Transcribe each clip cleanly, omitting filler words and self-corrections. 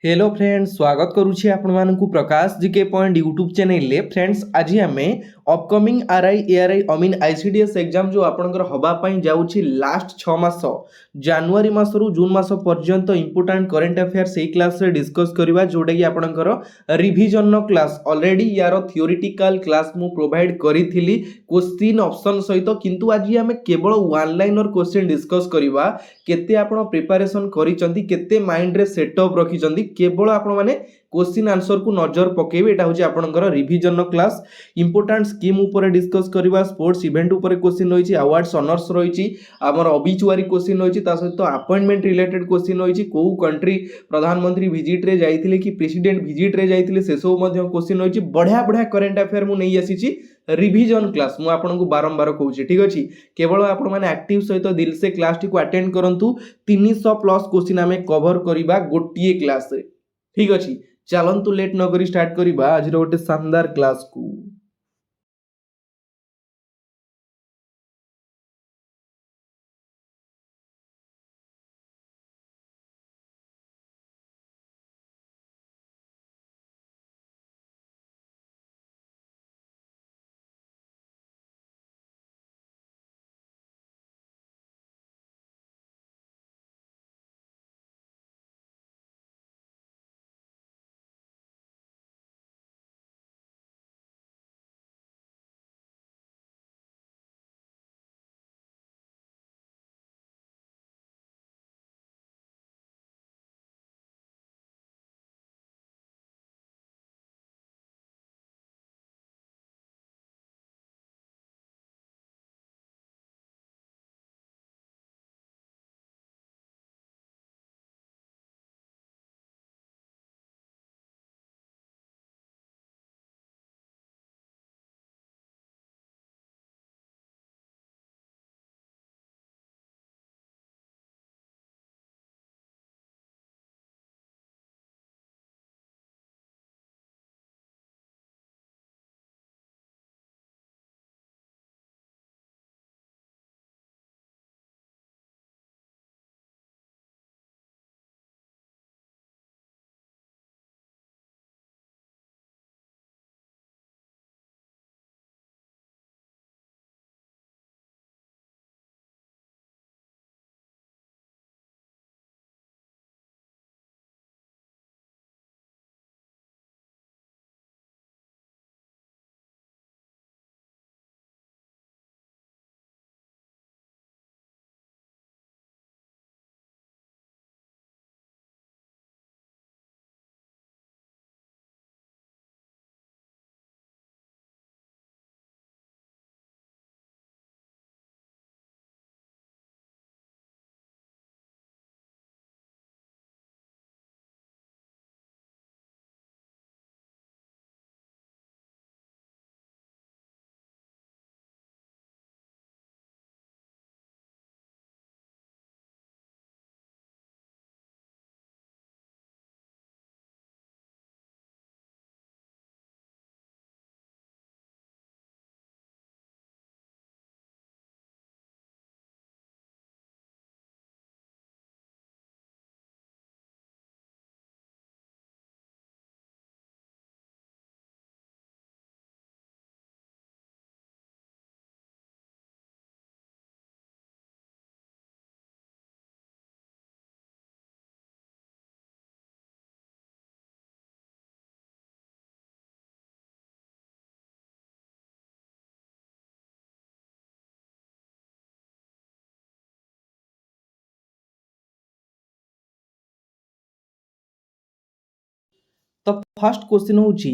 Hello friends, स्वागत करुछि आपण मानकु प्रकाश GK point YouTube channel ले। फ्रेंड्स आज आमे अपकमिंग आरआई एआरआई अमीन आईसीडीएस एग्जाम जो आपनकर हबा पई जाउछि लास्ट 6 मास जनवरी मासरु जून मास पर्यंत इंपोर्टेंट करंट अफेयर सेही क्लास रे डिस्कस करबा, जोटा कि आपनकर रिवीजन नो क्लास ऑलरेडी यार थियोरेटिकल क्लास मु प्रोवाइड करिथिली क्वेश्चन ऑप्शन सहित, किंतु आज आमे केवल वन लाइनर क्वेश्चन डिस्कस करबा। केते आपण प्रिपरेशन करिसंती, केते माइंड रे सेटअप रखिसंती, केवल आपण माने क्वेश्चन आंसर को नजर पकेबे। एटा होची आपनकर रिवीजन क्लास। इंपोर्टेंट स्कीम ऊपर डिस्कस करबा, स्पोर्ट्स इवेंट ऊपर क्वेश्चन रहिछि, अवार्ड्स ऑनर्स रहिछि, हमर ऑबिचुअरी क्वेश्चन रहिछि, ता सहित अपॉइंटमेंट रिलेटेड क्वेश्चन रहिछि, को कंट्री प्रधानमंत्री विजिट रे जाइथिले कि प्रेसिडेंट विजिट रे जाइथिले से सब मध्ये क्वेश्चन रहिछि। बढ़िया बढ़िया करंट अफेयर मु नै आसीछि रिवीजन क्लास। मु आपनको बारंबार कहूछि, ठीक अछि। केवल आपण माने एक्टिव सहित दिल से क्लास टी को अटेंड करंतु। 300 प्लस क्वेश्चन हमें कवर करिबा गोटिए क्लास रे, ठीक अछि। चलंतु लेट न करी स्टार्ट करिबा आज रो गोटे शानदार क्लास को। तो फर्स्ट क्वेश्चन होची,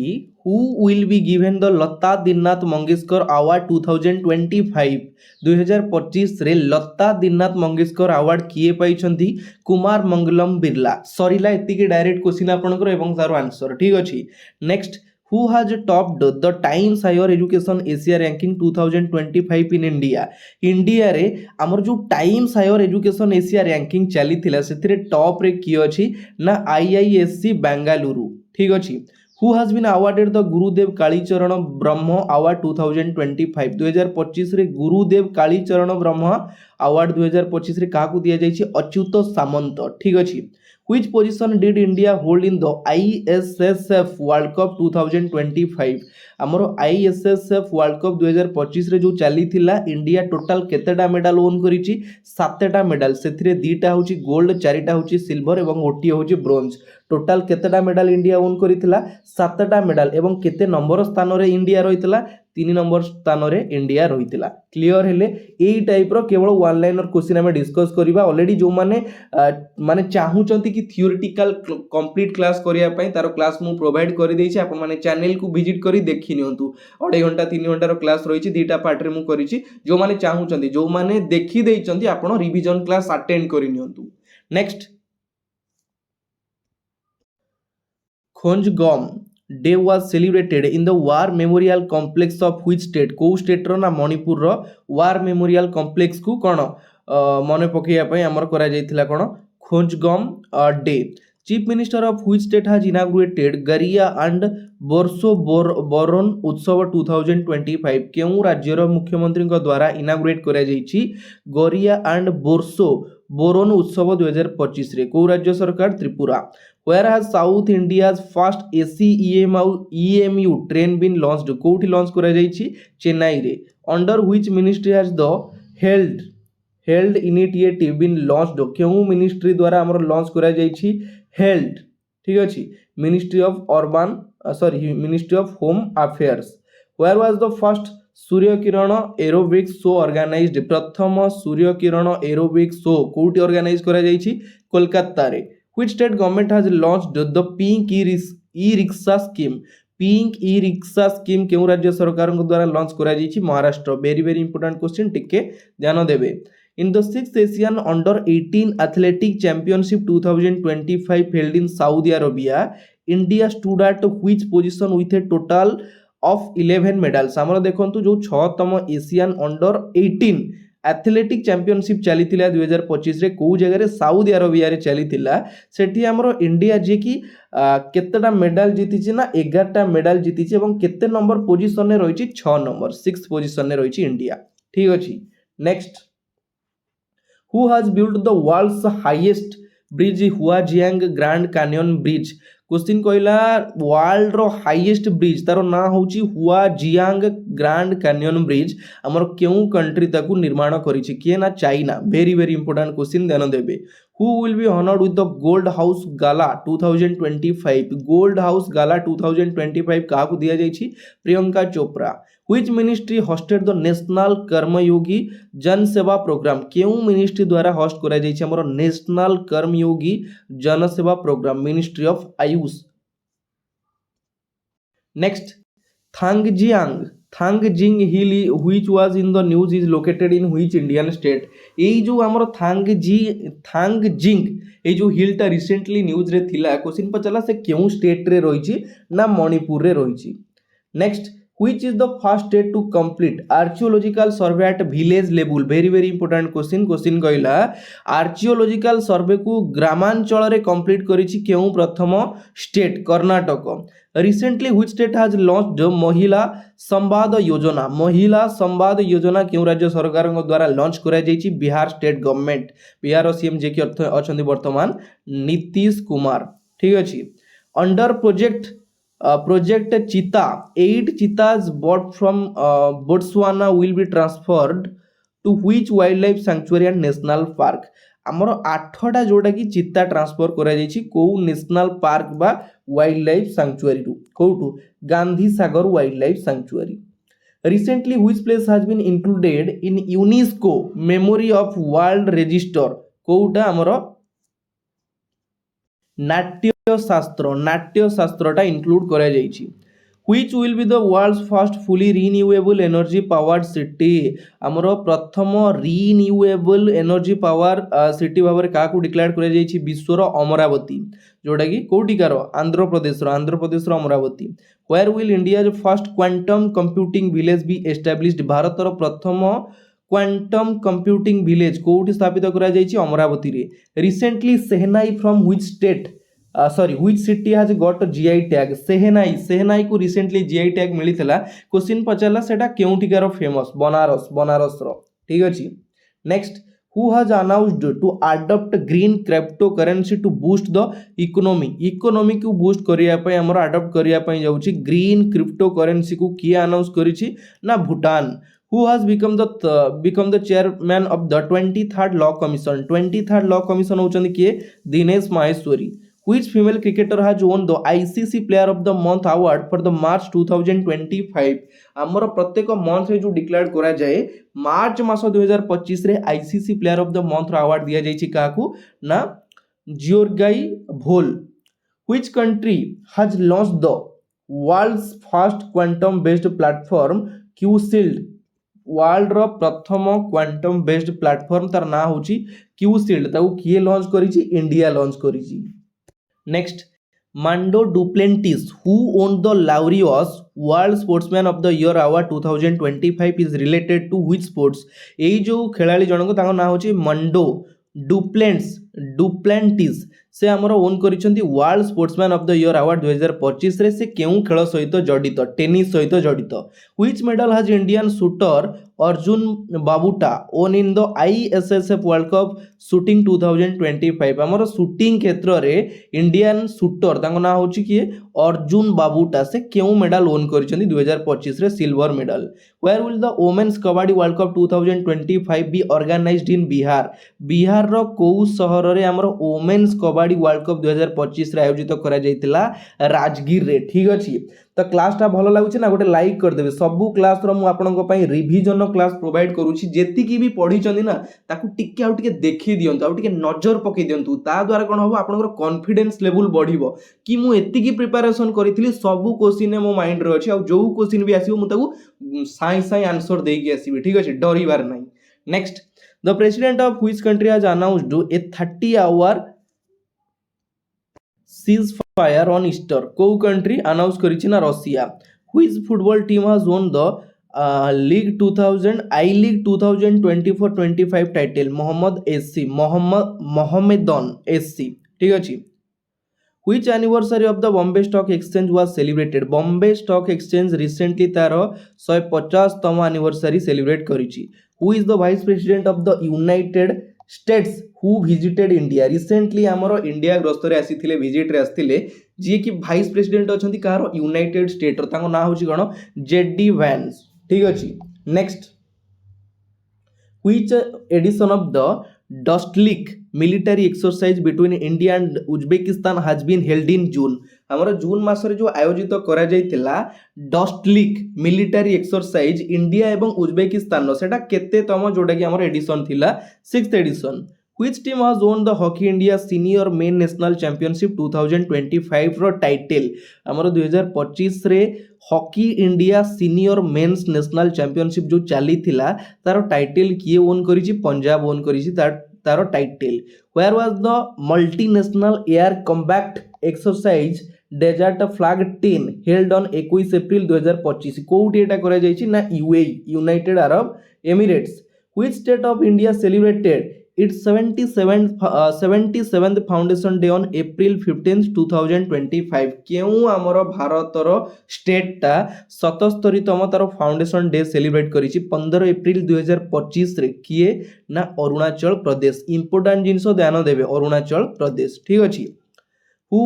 who will be given the Lata Dinanath Mangeshkar award 2025। 2025 रे लता दीननाथ मंगेशकर अवार्ड किए पाइछंती? कुमार मंगलम बिरला। सरीला एतिके डायरेक्ट क्वेश्चन आपनकर एवं तार आंसर, ठीक अछि। Next, who has topped the Times Higher Education Asia ranking 2025 in India. India रे हमर जो Times Higher Education Asia ranking चली थिला सेथिरे टॉप रे की अछि ना आईआईएससी बेंगलुरु, ठीक अछि। Who has been awarded the Gurudev Kalicharan Brahma award 2025। 2025 रे गुरुदेव कालीचरण ब्रह्म अवार्ड 2025 रे काकू दिया जायछि? अच्युत सामंत, ठीक अछि। Which position did India hold in the ISSF World Cup 2025? आमर ISSF वर्ल्ड कप 2025 रे जो चली थिला इंडिया टोटल केतेटा मेडल ओन करिछि 7टा मेडल सेथिरे 2टा होछि गोल्ड 4टा होछि सिल्वर एवं गोटिए होछि ब्रोंज टोटल केतेटा मेडल इंडिया ओन करिथिला 7टा मेडल एवं केते नंबर स्थान रे इंडिया रहितला 3 नंबर स्थान रे इंडिया रहितला क्लियर हेले एई टाइप रो केवल वन लाइनर क्वेश्चन हमें डिस्कस करबा ऑलरेडी जो माने माने चाहूचंती कि थियोरेटिकल कंप्लीट क्लास करिया पई तारो क्लास मु प्रोवाइड करि देछि आपन माने चैनल को विजिट करी देखि नियंतु 2.5 घंटा 3 घंटा रो क्लास रहिछि दीटा पार्ट रे मु करिछि जो माने चाहूचंती जो माने देखि देइचंती आपन रिवीजन क्लास अटेंड करि नियंतु next Khongjom day was celebrated in the war memorial complex of which state को स्टेट रो ना मणिपुर रो वार मेमोरियल कॉम्प्लेक्स को कोन मने पकेया पई हमर करा जायतिला कोन Khongjom day chief minister of which state has inaugurated Garia and बोरसो बोरन उत्सव 2025 केउ राज्य रो मुख्यमंत्री को द्वारा इनॉग्रेट करा जायछि गरिया एंड बोरसो बोरन उत्सव 2025 रे को राज्य सरकार Tripura Where has South India's first AC EMU train been launched? कोठी लॉन्च करा जायछि चेन्नई रे under which ministry has the held initiative been launched केउ मिनिस्ट्री द्वारा हमर लॉन्च करा जायछि held ठीक अछि ministry of home affairs Where was the first Surya Kiran aerobics show organized प्रथम सूर्य किरण एरोबिक्स शो कोठी ऑर्गेनाइज करा जायछि कोलकाता रे Which state government has launched the pink e-rickshaw scheme? Pink e-rickshaw scheme केउ राज्य सरकार द्वारा लॉन्च करा जायछि Maharashtra very very important question टिके ध्यान देबे In the 6th Asian Under 18 Athletic Championship 2025 held in Saudi Arabia, India stood at which position with a total of 11 medals? हमर देखंतु जो 6तम एशियन अंडर 18 एथलेटिक चैंपियनशिप चली 2025 रे को जगह रे साउदी अरेबिया रे चली सेठी हमरो इंडिया जे कि केतेटा मेडल जीतिछि ना 11टा मेडल जीतिछि एवं केते नंबर पोजीशन रे रहिछि 6 नंबर 6th पोजीशन रे रहिछि इंडिया ठीक अछि next who has built the world's highest bridge Huajiang Grand Canyon bridge question कहला वर्ल्ड रो हाईएस्ट ब्रिज तारो ना होची हुआजियांग ग्रैंड कैनियन ब्रिज हमर केउ कंट्री ताकू निर्माण करिछि के ना China very very important question ध्यान देबे who will be honoured with the Gold House Gala 2025 Gold House Gala 2025 काकू दिया जायछि Priyanka Chopra Which ministry hosted the national Karmayogi Jan Seva programme केउ मिनिस्ट्री द्वारा होस्ट करा जायछि हमर national Karmayogi Jan Seva programme ministry of AYUSH next Thangjing hill which was in the news is located in which Indian state एई जो हमर थांगजिंग ए जो हिलटा रिसेंटली न्यूज रे थिला क्वेश्चन पचला से केउ स्टेट रे रहिछि ना मणिपुर रे रहिछि next Which is the first state to complete archaeological survey at village level? Very very important question. Question कहला archaeological survey को ग्रामांचल रे complete करिछि केउ प्रथम state Karnataka recently which state has launched महिला संवाद योजना केउ राज्य सरकार द्वारा लॉन्च करा जायछि Bihar state government Bihar CM जे कि अछंती वर्तमान नीतीश कुमार ठीक अछि under project cheetah 8 cheetahs bought from Botswana will be transferred to which wildlife sanctuary and national park हमर 8टा जोटा कि चित्ता ट्रांसफर करा जायछि को नेशनल पार्क बा वाइल्ड लाइफ सैंक्चुअरी टू कोटू Gandhi Sagar wildlife sanctuary recently which place has been included in UNESCO memory of world register कोउटा हमर नाट्य शास्त्रटा इंक्लूड करा जायछि which will be the world's first fully renewable energy powered city हमरो प्रथम renewable energy power city भाबरे काकू declare करा जायछि विश्वर अमरावती जोटा कि कोटिकार आंध्र प्रदेश रो Amravati where will India's first quantum computing village be established Bharat रो प्रथम क्वांटम कंप्यूटिंग विलेज कोठी स्थापित करा जायछि अमरावती रे recently shehnai from which state which city has got GI tag shehnai को रिसेंटली GI tag मिलितला क्वेश्चन पचाला सेटा केउटिकार फेमस बनारस रो ठीक अछि next who has announced to adopt green cryptocurrency to boost the economy को boost करिया पय हमर adopt करिया पय जाउची green cryptocurrency को किए announce करिछि ना Bhutan who has become the chairman of the 23rd law commission 23rd law commission होचन किए Dinesh Maheshwari which female cricketer has won the ICC player of the month award for the March 2025 ଆମର ପ୍ରତ୍ୟେକ month ରେ जो declare करा जाए मार्च मास 2025 रे ICC player of the month रो अवार्ड दिया जाइछि काकू ना जियोर्गाई भोल which country has launched the world's first quantum based platform QShield world रो प्रथम क्वांटम बेस्ड प्लेटफॉर्म तार ना होची QShield ताऊ किए लॉन्च करिछि इंडिया लॉन्च करिछि next Mando Duplantis, who won the Laureus World Sportsman of the Year Award 2025 is related to which sports? एई जो खेलाड़ी जनक ताको ना होची मंडो डुप्लेंटिस से हमर ओन करिसंती world sportsman of the year award 2025 रे से केउ खेल सहित जडित टेनिस सहित जडित which medal has Indian shooter Arjun Babuta won in the ISSF World Cup shooting 2025 हमर शूटिंग क्षेत्र रे इंडियन शूटर ताको ना होची कि अर्जुन बाबूटा से केउ मेडल ओन करिसंती 2025 रे silver medal where will the women's kabaddi World Cup 2025 be organised in Bihar रो कोउ शहर रे हमर वुमेन्स कबड्डी वर्ल्ड कप 2025 रे आयोजित करा जायतिला राजगीर रे ठीक अछि तो क्लास टा भलो लागुछि ना गोटे लाइक कर देबे सबु क्लास रो मु आपनको पई रिवीजन क्लास प्रोवाइड करूछि जेति की भी पढी चंदी ना ताकू टिके आउ टिके देखि दियंतु आउ टिके नजर पकई दियंतु ता द्वारा कोन होबो आपनकर कॉन्फिडेंस लेवल बढ़िबो कि मु एति की प्रिपरेशन करिथिली सबु क्वेश्चन मो माइंड रे अछि आ जो क्वेश्चन भी आसीबो मु ताकू साई साई आंसर देई के आसीबी ठीक अछि डरिबार नै next the president of which country has announced A 30-hour ceasefire on Easter को कंट्री अनाउंस करिछि ना Russia which football team has won the league 2000 I league 2024-25 title Mohammedan SC ठीक अछि Which anniversary of the Bombay Stock Exchange was celebrated? Bombay Stock Exchange recently तार 150तम anniversary celebrate करिछि Who is the Vice President of the United States who visited India? Recently हमरो India ग्रस्त रे आसीथिले visit रे आसीथिले जे कि वाइस प्रेसिडेंट अछंती कार यूनाइटेड स्टेट रो ताको ना होछि कोन जेडी वैंस ठीक अछि next Which edition of the Dostlik military exercise between India and Uzbekistan has been held in June? हमर जून मासरे जो आयोजित करा जायतिला डस्टलिक मिलिटरी एक्सरसाइज इंडिया एवं उज्बेकिस्तान नो सेटा केते तम जोडा कि हमर एडिशन थिला 6th edition Which team has won the Hockey India Senior Men National Championship 2025 रो टाइटल हमर 2025 रे hockey India senior men's national championship जो चली थिला तारो टाइटल किए ओन करिछि पंजाब ओन करिछि तारो title where was the multinational air combat exercise desert flag 10 held on 21 April 2025 कोउटी एटा करा जायछि ना UAE United Arab Emirates which state of India celebrated its 77th foundation day on April 15th 2025 केउ हमर भारतर स्टेट ता 77तम तार फाउंडेशन डे सेलिब्रेट करिछि 15 अप्रैल 2025 रे किए ना अरुणाचल प्रदेश इंपोर्टेंट जिंसो ध्यान देबे अरुणाचल प्रदेश ठीक अछि who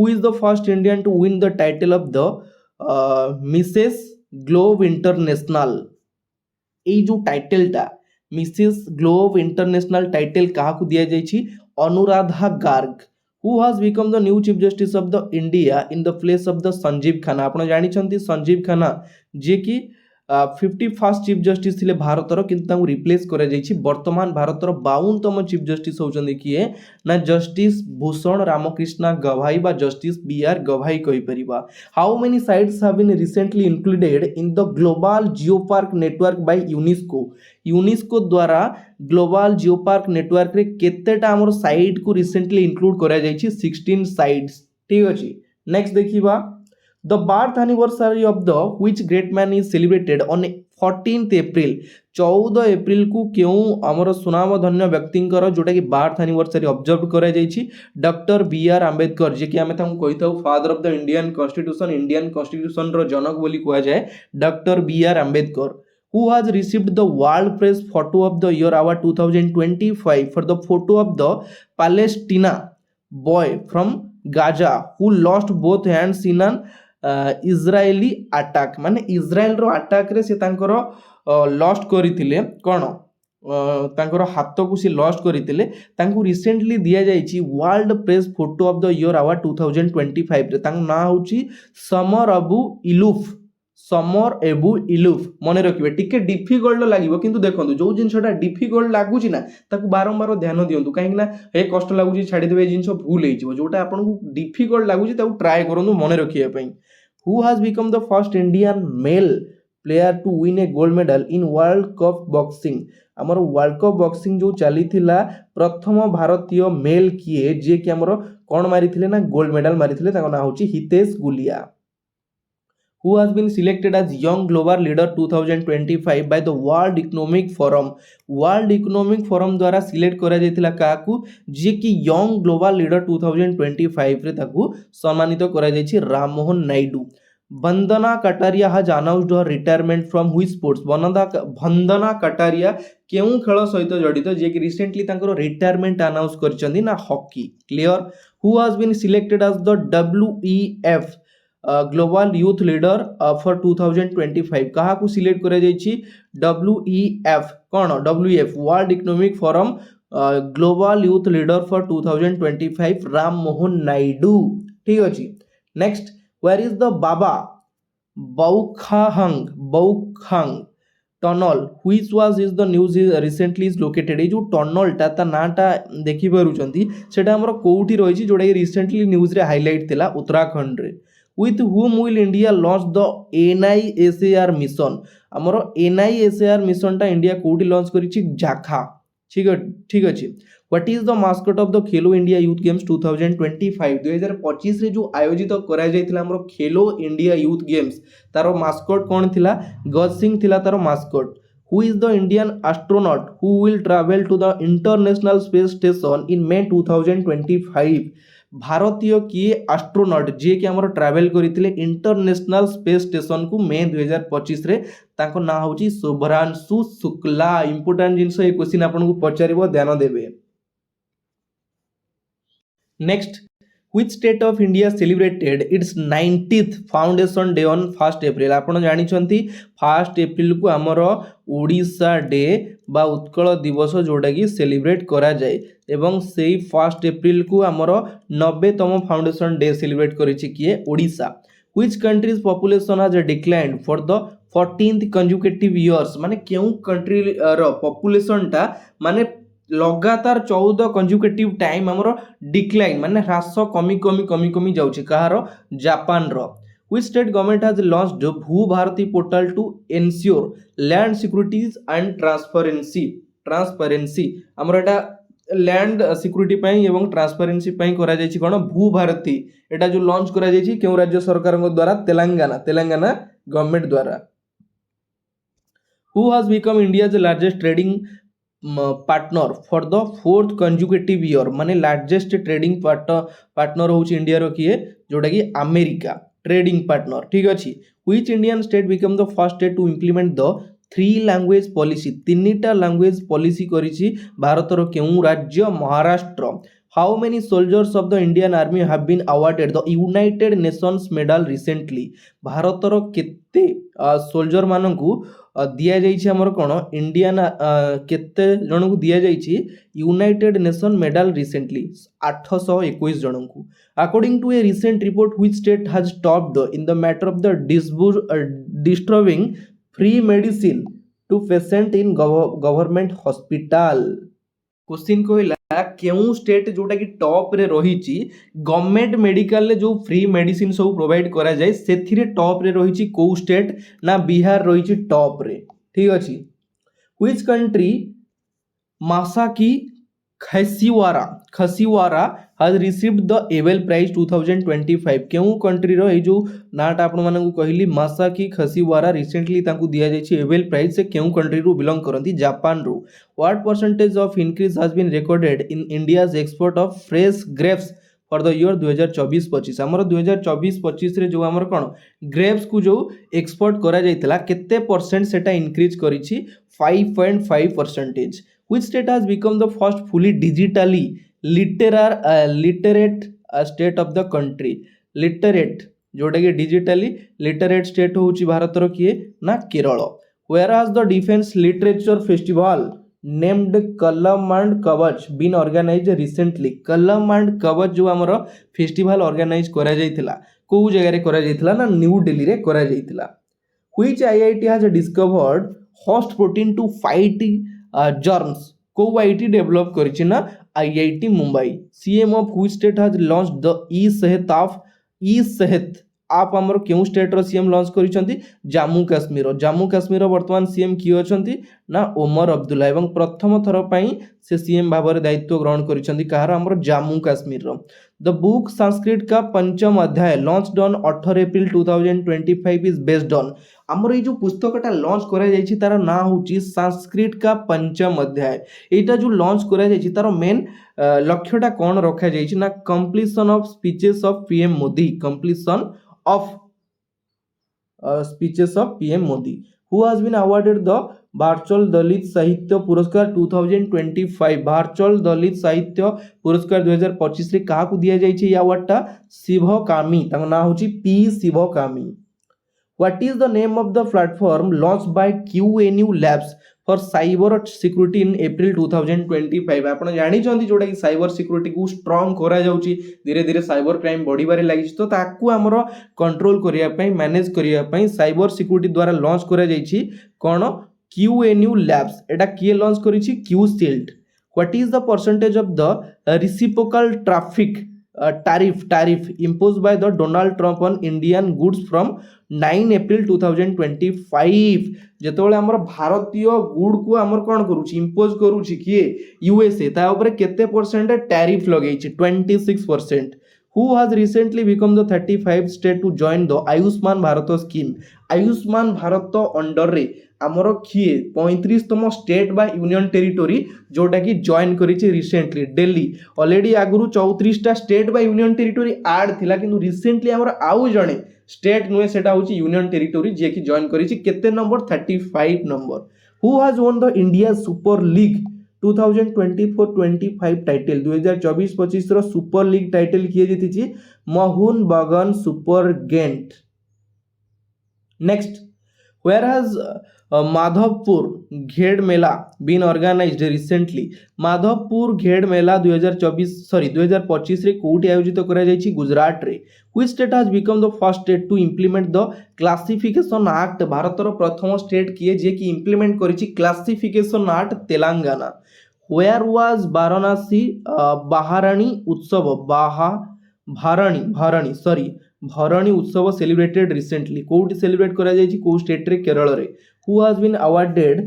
is the first Indian to win the title of the Mrs. Globe International ए जो टाइटल ता मिसेस ग्लोब इंटरनेशनल टाइटल काहाकू दिया जायछि Anuradha Garg who has become the new chief justice of the India in the place of the Sanjiv Khanna आपण जानि छंती संजीव खन्ना जे कि 51st chief justice थिले भारतर किंतु तांको रिप्लेस करा जायछि वर्तमान भारतर 52तम चीफ जस्टिस होचंदी किए ना जस्टिस भूषण रामकृष्ण गवाई बा जस्टिस बीआर गवाई कहि परिबा how many sites have been recently included in the global geo park network by UNESCO द्वारा ग्लोबल जियो पार्क नेटवर्क रे केतेटा हमर साइट को रिसेंटली इंक्लूड करा जायछि 16 साइट्स ठीक अछि नेक्स्ट देखिबा The birth anniversary of the which great man is celebrated on 14th April 14 April को क्यों हमर सुनाम धन्य व्यक्तिंकर जोटा कि बर्थ एनिवर्सरी ऑब्जर्व करा जायछि डॉक्टर बी आर आंबेडकर जे कि हमें तांको कहिताउ father of the Indian constitution रो जनक बोली कुआ जाय doctor B R Ambedkar who has received the World Press Photo of the Year Award 2025 for the photo of the Palestina boy from Gaza who lost both hands in an Israeli attack माने इज्राएल रो attack रे से तांकर lost करिथिले कोन तांकर हाथ को से lost करिथिले तांकु recently दिया जाइछि world press photo of the year award 2025 रे तांक ना होछि Samar Abu Elouf Samar Abu Elouf मने रखिबे टिके डिफिकल्ट लागिवो किंतु देखंतु जो जिंसटा डिफिकल्ट लागुची ना ताकु बारंबार ध्यान दियंतु काहे ना हे कष्ट लागुची छाडी देबे जिंस भूल हेजिवो जोटा आपनकु डिफिकल्ट लागुची ताकु ट्राई करंतु मने रखिया पई who has become the first Indian male player to win a gold medal in world cup boxing हमर वर्ल्ड कप बॉक्सिंग जो चली थिला प्रथम भारतीय मेल किए जे कि हमर कोन मारिथिले ना गोल्ड मेडल मारिथिले ताको ना होची Hitesh Gulia who has been selected as Young Global Leader 2025 by the World Economic Forum. World Economic Forum द्वारा सिलेक्ट करा जायतिला काकू जे कि Young Global Leader 2025 रे ताकू सम्मानित करा जायछि Ram Mohan Naidu. Vandana Kataria has announced her retirement from which sports? Vandana Kataria केउ खेल सहित जड़ित जे कि रिसेंटली तांकर रिटायरमेंट अनाउंस करचंदी ना hockey. Clear. Who has been selected as the WEF global youth leader for 2025 कहा को सिलेक्ट करा जायछि WEF कोन WEF world economic forum global youth leader for 2025 Ram Mohan Naidu. ठीक अछि. Next where is the Baba Baukhang tunnel which was is the news recently is located. जो tunnel ता नाटा देखि पारुचंती सेटा हमर कोउठी रहिछि जोडा रिसेंटली न्यूज रे हाइलाइट थिला उत्तराखंड रे. with whom will India launch the NISAR mission हमर NISAR mission टा इंडिया कोठी लॉन्च करिछि झाखा. ठीक अछि. What is the mascot of the Khelo India youth games 2025 2025 रे जो आयोजित करा जायतिला हमर खेलो इंडिया यूथ गेम्स तारो मास्कट कोन थिला गज सिंह थिला तारो mascot. who is the Indian astronaut who will travel to the International Space Station in May 2025 भारतीय किए एस्ट्रोनॉट जे कि हमर ट्रैवल करिथिले इंटरनेशनल स्पेस स्टेशन को मे 2025 रे ताको ना होची शुभ्रांशु शुक्ला. इंपोर्टेंट जिंस ए क्वेश्चन आपन को पचारिबो ध्यान देबे. Next which state of India celebrated its 90th foundation day on 1st April आपण जानि छंती 1st April को हमर ओडिशा डे बा उत्कल दिवस जोडा की सेलिब्रेट करा जाय एवं सेही 1st April को हमर 90तम फाउंडेशन डे सेलिब्रेट करिछि किए Odisha. which country's population has declined for the 14th consecutive years माने केउ कंट्री रो पॉपुलेशन टा माने लगातार 14 कंजुकेटिव टाइम हमर डिक्लाइन माने ह्रास कमी जाउछि कहारो जापान रो. which state government has launched Bhu Bharati portal to ensure land securities and transparency हमर एटा लैंड सिक्योरिटी पई एवं ट्रांसपेरेंसी पई करा जायछि कोन भू भारती एटा जो लॉन्च करा जायछि केउ राज्य सरकार द्वारा तेलंगाना गवर्नमेंट द्वारा. who has become India's largest trading partner for the 4th consecutive year माने लार्जेस्ट ट्रेडिंग पार्टनर होची इंडिया रो किए जोटा कि अमेरिका ट्रेडिंग पार्टनर. ठीक अछि. Which Indian state become the first state to implement the 3 language policy तीनटा language policy करिछि भारत रो केउ राज्य Maharashtra. How many soldiers of the Indian army have been awarded the United Nations medal recently Bharat रो केते soldier मानकू दिया जाइछि हमर कोन इंडियन केते जन को दिया जाइछि यूनाइटेड नेशन मेडल रिसेंटली 821 जन को. According to a recent report which state has topped in the matter of the distributing free medicine to patient in government hospital. Question कहला केउ स्टेट जोटा कि टॉप रे रहिछि गवर्नमेंट मेडिकल ले जो फ्री मेडिसिन सब प्रोवाइड करा जाय सेथिरे टॉप रे रहिछि को स्टेट ना बिहार रहिछि टॉप रे. ठीक अछि. Which country Masaki Kashiwara has received the Abel Prize 2025 केउ कंट्री रो ए जो नाटा आपण मानकु कहली मासाकी खसीवारा रिसेंटली तांकु दिया जायछि एबेल प्राइज से केउ कंट्री रो बिलोंग करंती जापान रो. What percentage of increase has been recorded in India's export of fresh grapes for the year 2024-25 आमर 2024-25 रे जो आमर कोन ग्रेप्स को जो एक्सपोर्ट करा जाइतला केते परसेंट सेटा increase करिछि 5.5%. Which state has become the first fully digitally literate state of the country? Literate जोटा कि डिजिटली लिटरेट स्टेट होची भारतर किए ना Kerala. Whereas the defense literature festival named कलम एंड कवच बीन ऑर्गेनाइज रिसेंटली. कलम एंड कवच जो आमर फेस्टिवल ऑर्गेनाइज करा जाइथिला को जगह रे करा जाइथिला ना न्यू दिल्ली रे करा जाइथिला. Which IIT has discovered host protein to fight germs? को आईटी डेवलप करिछि ना IIT Mumbai. CM of which state has launched the e Sehat app आमर केउ स्टेट रो सीएम लॉन्च करिसंती जम्मू काश्मीर वर्तमान सीएम किए अछंती ना ओमर अब्दुल्ला एवं प्रथम थर पई से सीएम भाବରେ दायित्व ग्रहण करिसंती कहार आमर जम्मू काश्मीर रो. द बुक संस्कृत का पंचम अध्याय launched on 18 April 2025 is based on. आमर ये जो पुस्तकटा लॉन्च करा जायछि तार ना होची संस्कृत का पंचम अध्याय. एटा जो लॉन्च करा जायछि तार मेन लक्ष्यटा कोन रखा जायछि ना completion of speeches of PM Modi. Completion of speeches of PM Modi. Who has been awarded the Bharchal Dalit Sahitya Puraskar 2025? Bharchal Dalit Sahitya Puraskar 2025 रे काहा को दिया जायछि ये अवार्डटा शिव कामी तांग ना होछि पी शिव कामी. What is the name of the platform launched by QNU Labs for cyber security in April 2025? आपण जानि चंदी जोडा कि साइबर सिक्योरिटी को स्ट्रांग करा जाउची धीरे धीरे साइबर क्राइम बॉडी बारे लागि तो ताकू हमरो कंट्रोल करिया पई मैनेज करिया पई साइबर सिक्योरिटी द्वारा लॉन्च करा जाइछि कोन QNU Labs. एटा किए launch करिछि Q Shield. What is the percentage of the reciprocal tariff imposed by the Donald Trump on Indian goods from 9 April 2025? जेतोले हमर भारतीय गुड को हमर कोन करूची इंपोज करूची किए यूएसए ता ऊपर केते percent tariff लगेछि 26%. Who has recently become the 35th state to join the Ayushman Bharat scheme? Ayushman Bharat under रे हमर किए 35तम स्टेट बा यूनियन टेरिटोरी जोटा कि जॉइन करिछि रिसेंटली. दिल्ली ऑलरेडी आगुरु 34 टा स्टेट बा यूनियन टेरिटोरी ऐड थिला किंतु रिसेंटली हमर आउ जणे स्टेट नुए सेटा होची यूनियन टेरिटोरी जे कि जॉइन करिछि केते number 35 number. Who has won the India Super League 2024-25 title? 2024-25 रो सुपर लीग टाइटल किए जीतिछि Mohun Bagan super giant. Next, where has Madhavpur Ghed Mela been organised recently? Madhavpur Ghed Mela 2025 रे कोठी आयोजित करा जायछि गुजरात रे. Which state has become the first state to implement the classification act? भारतर प्रथम state किए जे कि इंप्लीमेंट करिछि classification act Telangana. Where was Varanasi बहारानी उत्सव भरणी उत्सव सेलिब्रेटेड रिसेंटली? कोठी सेलिब्रेट करा जायछि को स्टेट रे केरल रे. Who has been awarded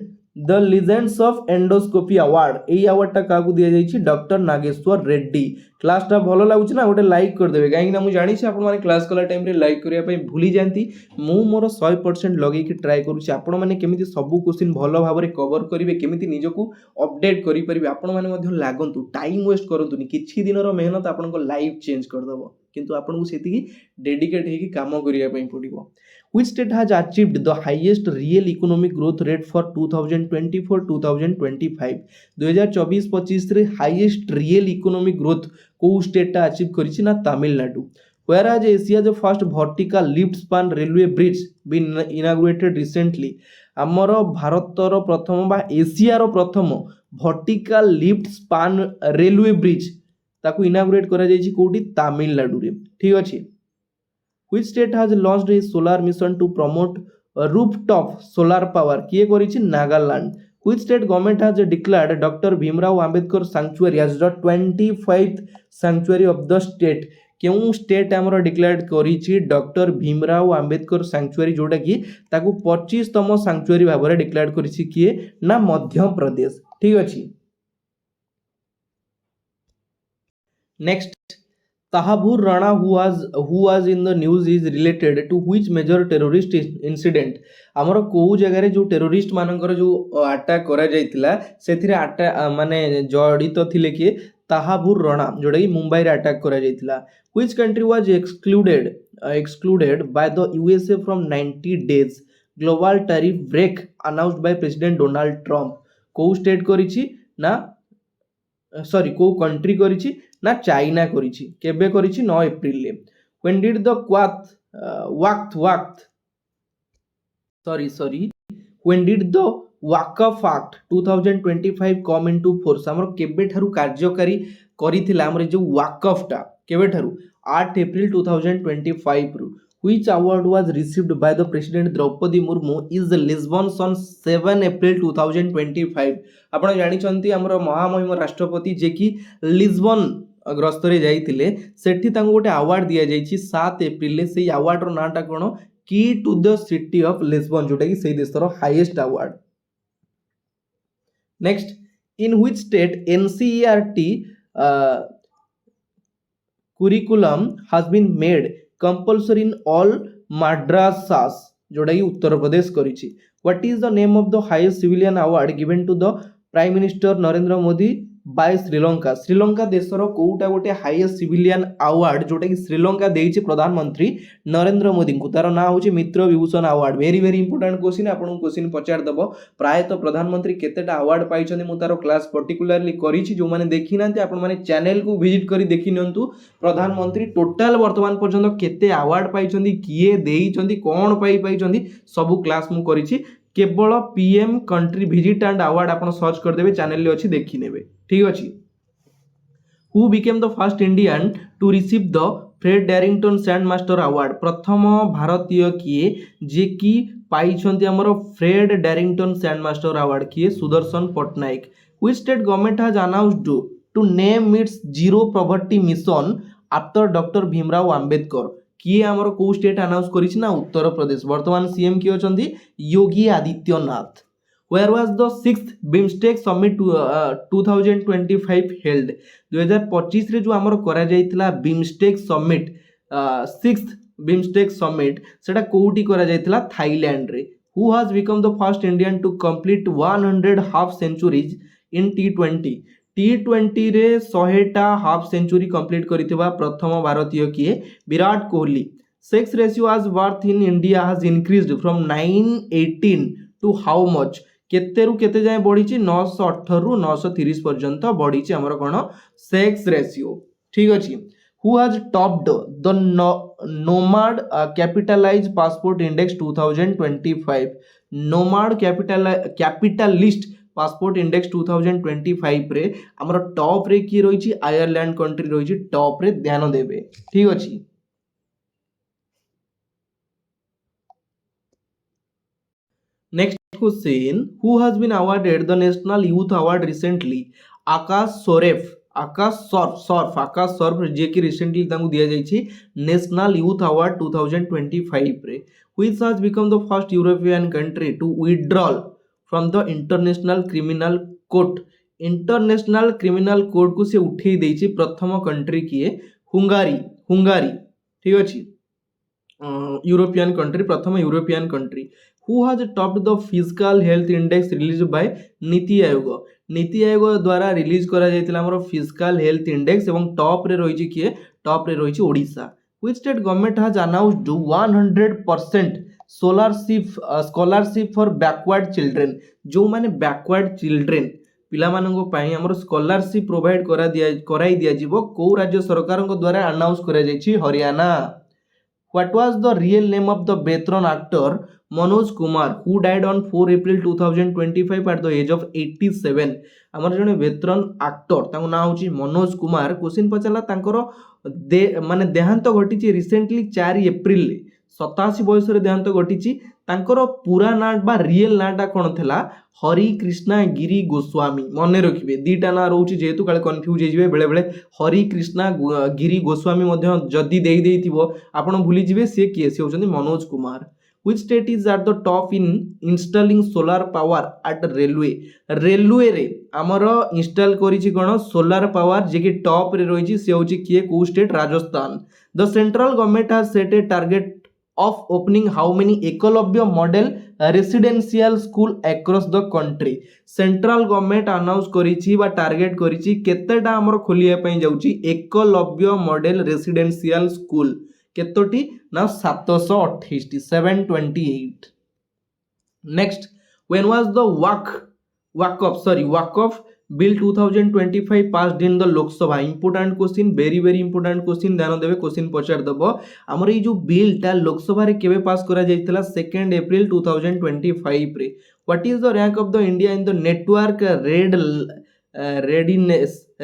the Legends of Endoscopy Award? AE award टा काकू दिया जायछि डॉक्टर नागेश्वर रेड्डी. क्लास टा भलो लागुछि ना गोटे लाइक कर देबे काहे कि ना मु जानि छी आपण माने क्लास कला टाइम रे लाइक करिया पई भूली जानती. मु मोर 100% लगै कि ट्राई करूछि आपण माने केमिति सब क्वेश्चन भलो भाबरे कवर करिवे केमिति निजको अपडेट करि परिबे. आपण माने मध्ये लागंतु टाइम वेस्ट करंतुनी किछि दिनर मेहनत आपनको लाइफ चेंज कर दबो किंतु आपनको सेति डेडिकेट हेकि काम करिया पई पडिबो. Which state has achieved the highest real economic growth rate for 2024-2025? 2024-25 रे हाईएस्ट रियल इकोनॉमिक ग्रोथ को स्टेट टा अचीव करिछि ना Tamil Nadu. Whereas Asia the first vertical lift span railway bridge been inaugurated recently? हमर भारतर प्रथम बा एशिया रो प्रथम vertical lift span railway bridge ताकू inaugurate करा जायछि कोठी तमिलनाडु रे. ठीक अछि. Which state has launched a solar mission to promote rooftop solar power? किए करिछि Nagaland. Which state government has declared Dr. Bhimrao Ambedkar sanctuary as the 25th sanctuary of the state? केउ state हमर declare करिछि doctor Bhimrao Ambedkar sanctuary जोटा कि ताकू 25तम sanctuary भाबरे declare करिछि किए ना मध्य प्रदेश. ठीक अछि. Next, Tahabur Rana who was in the news is related to which major terrorist incident? हमर को जगह जो टेरोरिस्ट मानकर जो अटैक करा जायतिला सेथिरे माने जड़ित थिले कि ताहाबुर राणा जोटा कि मुंबई रे अटैक करा जायतिला which country was excluded by the USA from 90 days global tariff break announced by president Donald Trump को स्टेट करिछि ना सॉरी को कंट्री करिछि ना चाइना करिछि केबे करिछि 9 एप्रिल ले when did the waqt sorry when did the Waqf Act 2025 come into force हमर केबे ठारू कार्यकारी करिथिला हमर जो वाकफ टा केबे ठारू 8 एप्रिल 2025 रु which award was received by the president Draupadi Murmu is the Lisbon on 7 April 2025 आपण जानि छंती हमर महामहिम राष्ट्रपति जे कि लिस्बन ग्रस्तरे जाइतिले सेठी तांको गोटे अवार्ड दिया जाइछि 7 एप्रिल ले सेही अवार्ड रो नाटा कोन की to the city of Lisbon जोटा कि सेही देशर highest award next in which state NCERT curriculum has been made compulsory in all madrasas जोटा कि उत्तर प्रदेश करिछि what is the name of the highest civilian award given to the prime minister Narendra Modi by Sri Lanka देशर कोटा गोटे हाईएस्ट सिविलियन अवार्ड जोटा कि श्रीलंका देइछि प्रधानमंत्री नरेंद्र मोदी को तार ना होछि Mitra Vibhushan award very very important question आपन क्वेश्चन पचार दबो प्राय तो प्रधानमंत्री केतेटा अवार्ड पाइछन्ती मु तार क्लास पर्टिकुलरली करिछि जो माने देखि नांती आपन माने चैनल को विजिट करी देखि नियंतु प्रधानमंत्री टोटल वर्तमान पर्यंत केते अवार्ड पाइछन्ती किए देइछन्ती कोन पाइछन्ती सब क्लास मु करिछि केवल PM country visit and award आपन सर्च कर देबे चैनल ले अछि देखि नेबे ठीक अछि who became the first Indian to receive the Fred Darrington sand master award प्रथम भारतीय किए जे कि पाइछन्ती हमर Fred Darrington sand master award किए Sudarshan Patnaik which state government has announced to name its zero poverty mission after doctor Bhimrao Ambedkar किए हमर को स्टेट अनाउंस करिछि ना उत्तर प्रदेश वर्तमान सीएम किए अछंती Yogi Adityanath where was the 6th BIMSTEC summit 2025 held 2025 रे जो हमर करा जायतिला BIMSTEC summit 6th BIMSTEC summit सेटा कोउटी करा जायतिला थाईलैंड रे who has become the first Indian to complete 100 half centuries in T20 रे 100 टा हाफ सेंचुरी कंप्लीट करितबा प्रथम भारतीय किए Virat Kohli sex ratio as birth in India has increased from 918 to how much केते रु केते जाय बढ़ीची 918 रु 930 पर्यंत बढ़ीची हमर कोन सेक्स रेशियो ठीक अछि who has topped the nomad capitalize passport index 2025 nomad capitalist passport index 2025 रे हमर टॉप रे की रहिची आयरलैंड कंट्री रहिची टॉप रे ध्यान देबे ठीक अछि next question who has been awarded the national youth award recently Akash Saurabh जे कि रिसेंटली तांको दिया जायछि नेशनल यूथ अवार्ड 2025 रे which has become the first European country to withdrawal from the international criminal court को से उठेई देछि प्रथम कंट्री किए हुंगारी ठीक अछि यूरोपियन कंट्री प्रथम European country who has topped the physical health index release by Niti Aayog द्वारा रिलीज करा जायतिला हमर फिजिकल हेल्थ इंडेक्स एवं टॉप रे रहिछि Odisha which state government has announced 100% scholarship for backward children जो माने बैकवर्ड चिल्ड्रेन पिला मानंगो पई हमर स्कॉलरशिप प्रोवाइड कराई दिया जिवो को राज्य सरकार द्वारा अनाउंस करा जायछि Haryana What was the real name of the veteran actor Manoj Kumar who died on 4 April 2025 at the age of 87 हमर जने वेतरन एक्टर ताको ना होची मनोज कुमार क्वेश्चन पचला तांकर माने देहांत घटिची रिसेंटली 4 एप्रिल 87 बयस रे देहांत घटिची तांकर पूरा नाम बा रियल नाटा कोन थला हरि कृष्णा गिरी गोस्वामी मने रखिबे दीटा ना रहउची जेहेतु काले कंफ्यूज हे जिवे बेले बेले हरि कृष्णा गिरी गोस्वामी मध्ये जदी देई देइथिबो आपण भूली जिवे से किए से होचंदी Manoj Kumar which state is at the top in installing solar power at railway रे हमर इंस्टॉल करिछि कोन सोलर पावर जे कि टॉप रे रहिछि से होछि किए को state Rajasthan the central government has set a target of opening how many Eklavya model residential school across the country central government announce करिछि बा टार्गेट करिछि केतेटा हमर खोलिया पई जाउछि एकलव्य मॉडल रेसिडेंशियल स्कूल केतोटी ना 728 टी 728 next when was the walk off bill 2025 passed in the lok sabha important question very important question ध्यान देबे क्वेश्चन पचार दबो हमर ई जो बिल ता लोक सभा रे केबे पास करा जाइतला 2 अप्रैल 2025 रे what is the rank of the India in the network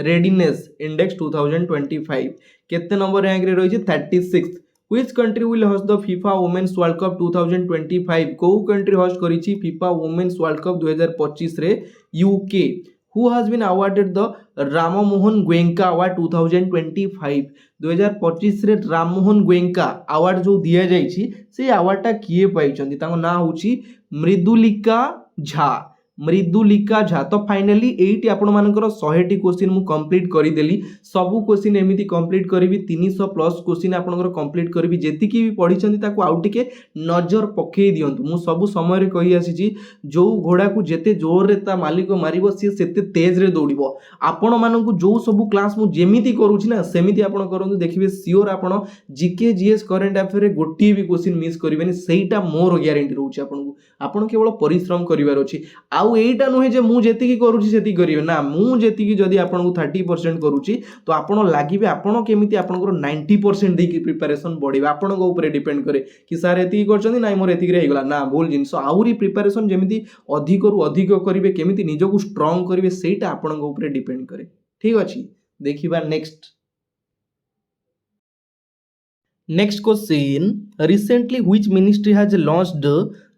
readiness index 2025 केते नंबर रैंक रे रही 36 Which country will host the FIFA Women's World Cup 2025? को country host करिछि FIFA Women's World Cup 2025 रे UK. Who has been awarded the Rammohan Goenka award 2025? 2025 रे Rammohan Goenka award जो दिया जाइछि से अवार्डटा किए पाइछन्ती ताको ना होछि मृदुलिका झा तो फाइनली एटी आपण मानकर 100 टी क्वेश्चन मु कंप्लीट करि देली सब क्वेश्चन एमिति कंप्लीट करबी 300 प्लस क्वेश्चन आपनकर कंप्लीट करबी जेतिकी भी पढिछन्ती ताको आउ टिके नजर पकेई दियंतु मु सब समय रे कहि आसीछि जो घोड़ा को जेते जोर रे ता मालिक मारिबो से सेते तेज रे दौड़िबो आपण मानकु जो सब क्लास मु जेमिति करूछि ना सेमिति आपण करंतु देखिबे सियोर आपण जीके जीएस करंट अफेयर रे गोटी भी क्वेश्चन मिस करिवेनी सेईटा मोर ग्यारंटी रहउछि आपण केवल परिश्रम करिवार अछि आउ एटा नुहे जे मु जेतिकी करूछि सेति करिवे ना मु जेतिकी जदी आपन को 30% करूछि तो आपण लागिबे आपण केमिति आपनकर 90% देकी प्रिपरेशन बढ़िबा आपण को ऊपर डिपेंड करे कि सर एति करछन्ती नाइ मोर एति रे हेगला ना भूल जिंस आउरी प्रिपरेशन जेमिति अधिक रु अधिक करिवे केमिति निजको स्ट्रांग करिवे सेटा आपण को ऊपर डिपेंड करे ठीक अछि देखिबा next question recently which ministry has launched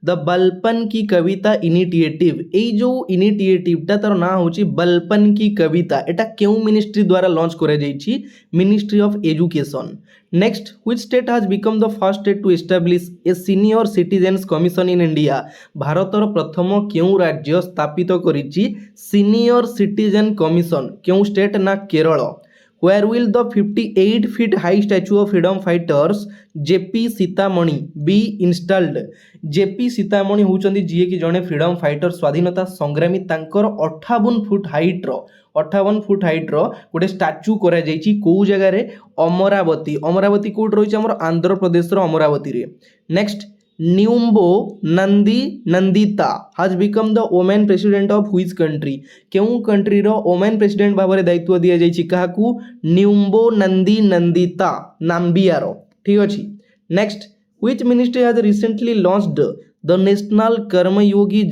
the Balpan ki Kavita initiative ए जो इनिशिएटिव ता तार ना होची बलपन की कविता एटा केउ मिनिस्ट्री द्वारा लॉन्च करे जाईची ministry of education next which state has become the first state to establish a senior citizens commission in India भारतर प्रथम केउ राज्य स्थापित करिची सीनियर सिटीजन कमिशन केउ स्टेट ना Kerala Where will the 58 feet high statue of freedom fighters JP सीतामणि be installed? JP सीतामणि होचंदी जिए कि जने फ्रीडम फाइटर स्वाधीनता संग्रामी तांकर 58 फुट हाइट रो गोटे स्टैच्यू करा जाईची को जगह रे अमरावती कोड रहिछ हमर आंध्र प्रदेश रो अमरावती रे next Netumbo Nandi has become the woman president of which country केउ कंट्री रो वुमेन प्रेसिडेंट भाबरे दायित्व दिया जाईची काहाकू न्यूम्बो नंदिता नाम्बिया रो ठीक अछि next which ministry has recently launched the national कर्मयोगी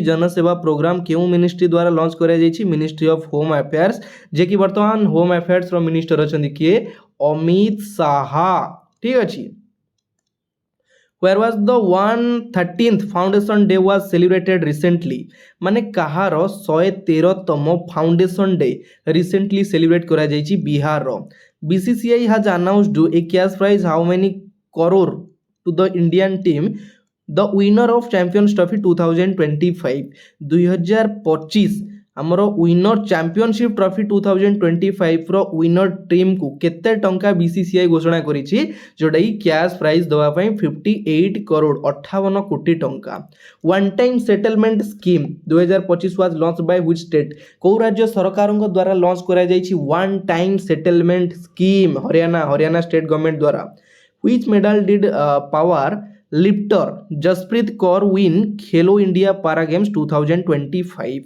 जनसेवा प्रोग्राम केउ मिनिस्ट्री द्वारा लॉन्च करा जाईची मिनिस्ट्री ऑफ होम अफेयर्स जे कि वर्तमान होम अफेयर्स रो मिनिस्टर अछंदी के अमित शाह ठीक अछि Where was the 113th Foundation Day was celebrated recently? माने कहार 113तम फाउंडेशन डे रिसेंटली सेलिब्रेट करा जाईची बिहार रो BCCI has announced a cash prize how many crore to the Indian team the winner of Champions Trophy 2025 हमरो winner championship trophy 2025 रो winner team को केते टंका BCCI घोषणा करिछि जोडा ई cash prize दवा पई 58 करोड़ 58 कोटी टंका one time settlement scheme 2025 was launch by which state को राज्य सरकारन द्वारा लॉन्च करा जाईछि one time settlement scheme Haryana state government द्वारा which medal did power lifter Jaspreet Kaur win Khelo India para games 2025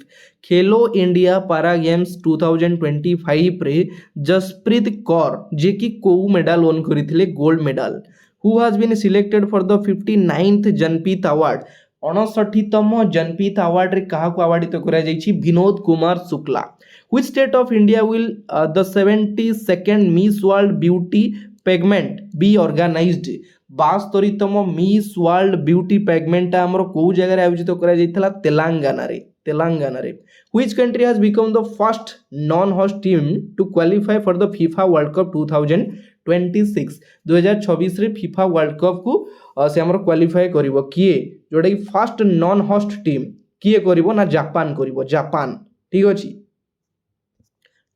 Khelo India para games 2025 रे जसप्रीत कौर जे कि को मेडल वन करथिले gold medal who has been selected for the 59th Jnanpith award 59तम Jnanpith award रे काहा को अवार्डित करा जाईछि Vinod Kumar Shukla which state of India will the 72nd Miss World beauty pageant be organised 72तम मिस वर्ल्ड ब्यूटी पेगमेंट हमर को जगह रे आयोजित करा जाइतला तेलंगाना रे which country has become the first non host team to qualify for the FIFA world cup 2026 रे फीफा वर्ल्ड कप को से हमर क्वालिफाई करिवो किए जोडा कि फर्स्ट नॉन होस्ट टीम किए करिवो ना जापान करिवो जापान ठीक अछि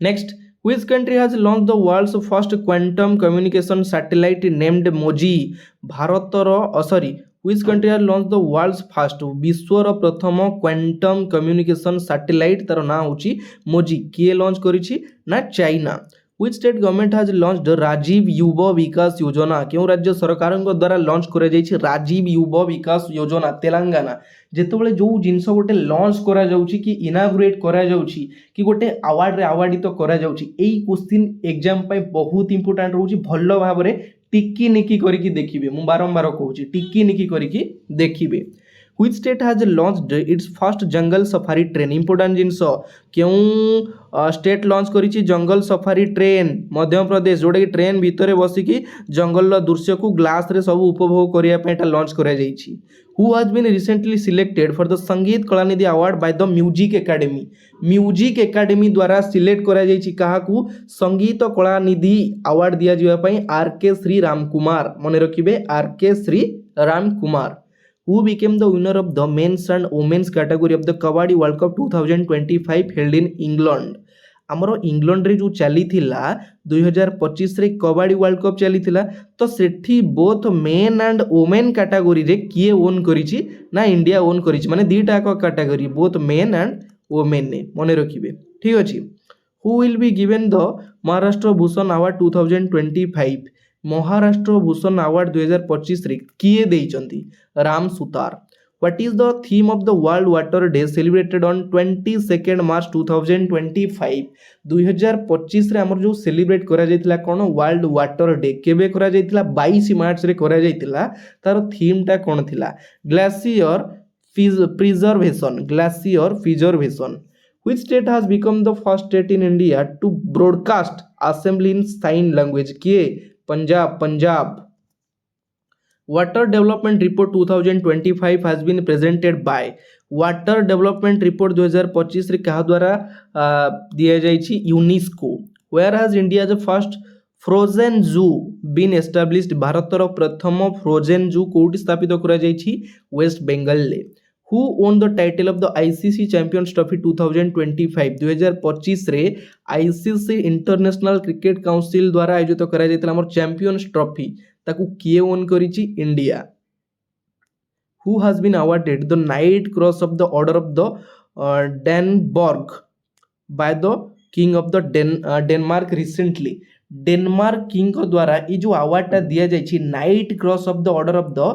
next Which country has launched the world's first quantum communication satellite named MOJI? ଭାରତର ସରି which country has launched the world's first ବିଶ୍ୱର ପ୍ରଥମ କ୍ୱାଣ୍ଟମ୍ କମ୍ୟୁନିକେସନ୍ ସାଟେଲାଇଟ୍ ତାର ନାଁ ହେଉଛି ମୋଜି। କିଏ ଲଞ୍ଚ କରିଛି ନା China. which state government has launched Rajiv Yuva Vikas ଯୋଜନା? କେଉଁ ରାଜ୍ୟ ସରକାରଙ୍କ ଦ୍ୱାରା ଲଞ୍ଚ କରାଯାଇଛି ରାଜୀବ ଯୁବ ବିକାଶ ଯୋଜନା? ତେଲେଙ୍ଗାନା। ଯେତେବେଳେ ଯେଉଁ ଜିନିଷ ଗୋଟେ ଲଞ୍ଚ କରାଯାଉଛି କି ଇନାଗୁରେଟ୍ କରାଯାଉଛି କି ଗୋଟେ ଆୱାର୍ଡ଼ରେ ଆୱାର୍ଡ଼ିତ କରାଯାଉଛି, ଏଇ କ୍ୱେଶ୍ଚିନ୍ ଏକ୍ଜାମ୍ ପାଇଁ ବହୁତ ଇମ୍ପୋର୍ଟାଣ୍ଟ ରହୁଛି। ଭଲ ଭାବରେ ଟିକି ନିକି କରିକି ଦେଖିବେ। ମୁଁ ବାରମ୍ବାର କହୁଛି ଟିକି ନିକି କରିକି ଦେଖିବେ। which state has launched its first jungle safari train? important ଜିନିଷ କେଉଁ ଷ୍ଟେଟ୍ ଲଞ୍ଚ କରିଛି ଜଙ୍ଗଲ ସଫାରି ଟ୍ରେନ୍? ମଧ୍ୟପ୍ରଦେଶ। ଯେଉଁଟାକି ଟ୍ରେନ୍ ଭିତରେ ବସିକି ଜଙ୍ଗଲର ଦୃଶ୍ୟକୁ ଗ୍ଲାସ୍ରେ ସବୁ ଉପଭୋଗ କରିବା ପାଇଁ ଏଇଟା ଲଞ୍ଚ କରାଯାଇଛି। who has been recently selected for the संगीत Kalanidhi award by the music academy? Music academy द्वारा सिलेक्ट କରାଯାଇଛି କାହାକୁ संगीत कलानिधि award ଦିଆଯିବା ପାଇଁ आर.के. श्रीराम कुमार। ମନେ ରଖିବେ R K. Sriram Kumar. who became the winner of the men's and women's category of the Kabaddi World Cup 2025 held in England? ଆମର ଇଂଲଣ୍ଡରେ ଯେଉଁ ଚାଲିଥିଲା 2025ରେ କବାଡ଼ି ୱାର୍ଲଡ କପ୍ ଚାଲିଥିଲା, ତ ସେଠି ବୋଥ୍ ମେନ୍ ଆଣ୍ଡ ଓମେନ୍ କାଟାଗୋରୀରେ କିଏ ଓନ୍ କରିଛି ନା ଇଣ୍ଡିଆ ଓନ୍ କରିଛି। ମାନେ ଦୁଇଟା ଯାକ କାଟାଗୋରୀ ବୋଥ୍ ମେନ୍ ଆଣ୍ଡ ଓମେନ୍ରେ ମନେ ରଖିବେ। ଠିକ୍ ଅଛି। Who will be given the Maharashtra Bhushan award 2025? Maharashtra Bhushan award 2025ରେ କିଏ ଦେଇଛନ୍ତି? ରାମ ସୁତାର। What is the theme of the World Water Day celebrated on 22nd March 2025? 2025 ରେ ଆମର ଯେଉଁ ସେଲିବ୍ରେଟ୍ କରାଯାଇଥିଲା କ'ଣ ୱାର୍ଲଡ ୱାଟର ଡେ କେବେ କରାଯାଇଥିଲା? 22 ମାର୍ଚ୍ଚରେ କରାଯାଇଥିଲା। ତାର ଥିମ୍ଟା କ'ଣ ଥିଲା? Glacier preservation. Glacier preservation. Which state has become the first state in India to broadcast assembly in sign language? କିଏ? Punjab. Punjab. Water Development Report 2025 has been presented by Water Development Report 2025 रे कहा द्वारा दिया जाइछि UNESCO. Where has India's first frozen zoo been established? भारतर प्रथम frozen जू कोठी स्थापित करा जाइछि वेस्ट बेंगल ले। Who won the title of the ICC Champions Trophy 2025? 2025 रे ICC इंटरनेशनल क्रिकेट काउंसिल द्वारा आयोजित करा जाइतिला हमर चैंपियंस ट्रॉफी ताकू किए ओन करिछि India. Who has been awarded the Knight Cross of the Order of the Denmark by the King of the Denmark recently? Denmark king को द्वारा ये जो अवार्डटा दिया जाइछि knight cross of the order of the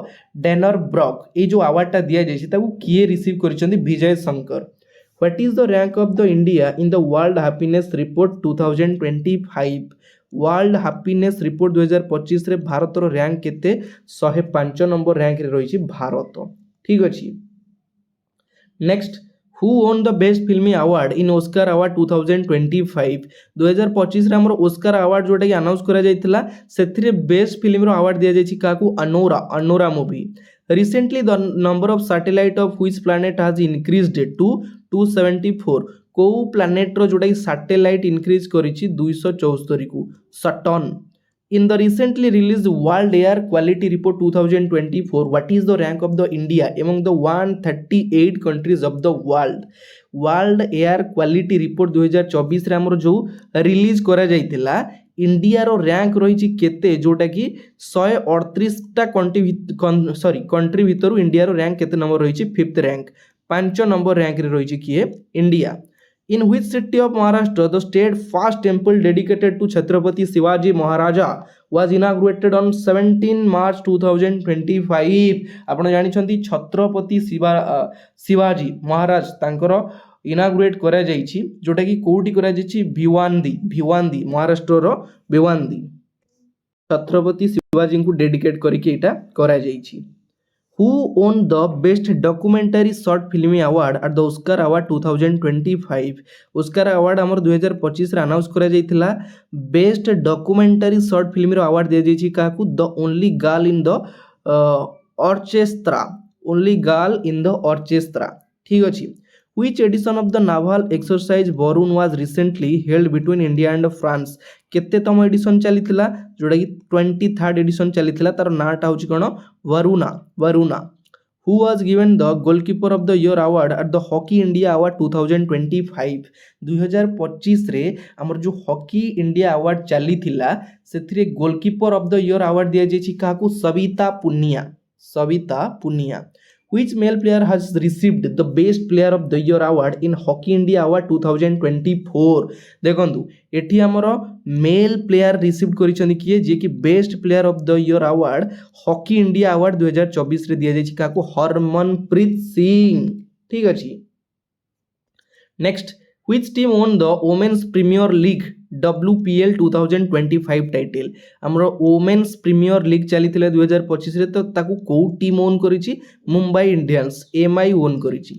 Dannebrog, ये जो अवार्डटा दिया जाइछि ताकू किए रिसीव करिसंदी? Vijay Shankar. What is the rank of the India in the world happiness report 2025? World happiness report 2025 रे भारतर रैंक केते? 105 नंबर रैंक रे रहिछि भारत। ठीक अछि। Next, who won the best फिल्मी अवार्ड इन ओस्कार अवार्ड 2025? 2025 रे हमर ओस्कार अवार्ड जोटा कि अनाउंस करा जाइतिला सेथिरे बेस्ट फिल्म रो अवार्ड दिया जाइछि काकू? Anora movie. Recently the number of satellite of which planet has increased to 274? को प्लैनेट रो जोटा कि सैटेलाइट इंक्रीज करिछि 274 को? Saturn. In the recently released World Air Quality Report 2024, what is the rank of the India among the 138 countries of the world? World Air Quality Report 2024 रे हमर जो release करा जाइतिला India रो rank रहिछि केते? जोटा कि 138 टा कंट्री भितरु इंडिया रो रैंक केते नंबर रहिछि? 5th rank. 5 नंबर रैंक रे रहिछि किए? India. In which city of Maharashtra the state first temple dedicated to Chhatrapati Shivaji Maharaja was inaugurated on 17 March 2025? आपण जानि छथि छत्रपति शिवाजी महाराज तांकर इनागुरेट करा जाइछि जोटा कि कोठी करा जाइछि? भिवांदी महाराष्ट्र रो भिवांदी। छत्रपति शिवाजी को डेडिकेट करके एटा करा जाइछि। Who won the best documentary short film award at the Oscar Award 2025? Oscar Award हमर 2025 रे अनाउंस करा जाइतिला। बेस्ट डॉक्यूमेंटरी शॉर्ट फिल्म रो अवार्ड दिया जाइछि काकू? The only girl in the orchestra. Only girl in the orchestra. ठीक अछि। Which edition of the naval exercise Varun was recently held between India and France? केते तम एडिशन चलीथिला? जोटा कि 23rd एडिशन चलीथिला। तार नाटा होछि कोन? Varuna. who was given the goalkeeper of the year award at the Hockey India Award 2025 2025 रे हमर जो hockey India award चली थिला सेथिरे goalkeeper of the year award दिया जायछि काकू Savita Punia which male player has received the best player of the year award in Hockey India Award 2024 देखंतु एठी हमर मेल प्लेयर रिसीव करिसनि किए जे कि best player of the year award hockey India award 2024 रे दिया जायछि काकू हरमनप्रीत सिंह ठीक अछि next which team won the women's premier league WPL 2025 title हमर वोमेन्स प्रीमियर लीग चली 2025 रे तो ताकू को टीम ओन करिछि मुंबई इंडियंस एमआई ओन करिछि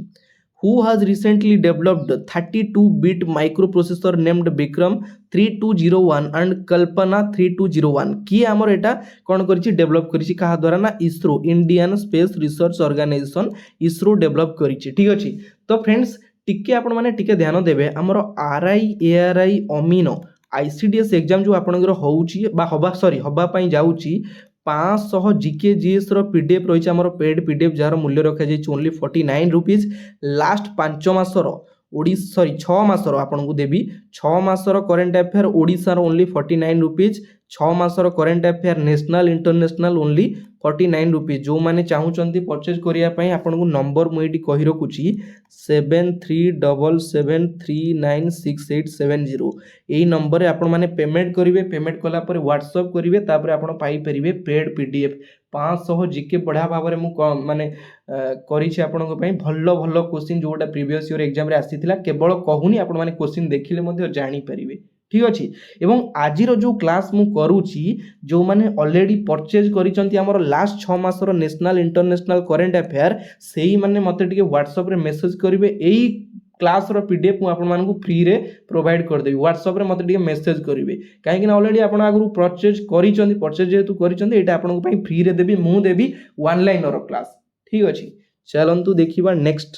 who has recently developed 32-bit microprocessor named Bikram 3201 and Kalpana 3201 की हमर एटा कोन करिछि डेवलप करिछि कहा द्वारा ना ISRO Indian space research organisation ISRO develop करिछि ठीक अछि तो फ्रेंड्स टिके आपण माने टिके ध्यान देबे हमर आरआई एआरआई अमीनो आईसीडीएस एग्जाम जो आपनकर होउची बा हबा पई जाउची 500 जीके जीएस रो पीडीएफ रहिछ हमर पेड पीडीएफ जार मूल्य रखा जाय ओनली 49 रुपीस लास्ट 5 मासर ओडिसा 6 मासर आपन को देबी 6 मासर करंट अफेयर ओडिसा रो ओनली 49 रुपीस 6 मासर current affair national international only 49 rupees जो माने चाहूचंती परचेज करिया पई आपन को नंबर मुइटी कहि रखुची 7377396870 एई नंबर रे आपन माने पेमेंट करिवे पेमेंट कला पर व्हाट्सएप करिवे तापर आपन पाई परिवे पेड पीडीएफ 500 जीके बढ़िया भाव में माने करिछि आपन को पई भल्लो भल्लो क्वेश्चन जोटा प्रीवियस ईयर एग्जाम रे आसीथिला केवल कहूनी आपन माने क्वेश्चन देखिले मध्ये जानि परिवे ठीक अछि एवं आजिरो जो क्लास मु करूची जो माने ऑलरेडी परचेज करिसंती हमर लास्ट 6 मासर नेशनल इंटरनेशनल करंट अफेयर सेही माने मते टिके व्हाट्सएप रे मेसेज करिवे एई क्लास रो पीडीएफ मु आपन मानन को फ्री रे प्रोवाइड कर देबी व्हाट्सएप रे मते टिके मेसेज करिवे काहे कि ना ऑलरेडी आपन आगु परचेज करिसंती परचेज जेतु करिसंती एटा आपन को पई फ्री रे देबी मु देबी वन लाइनर क्लास ठीक अछि चलंतु देखिबा next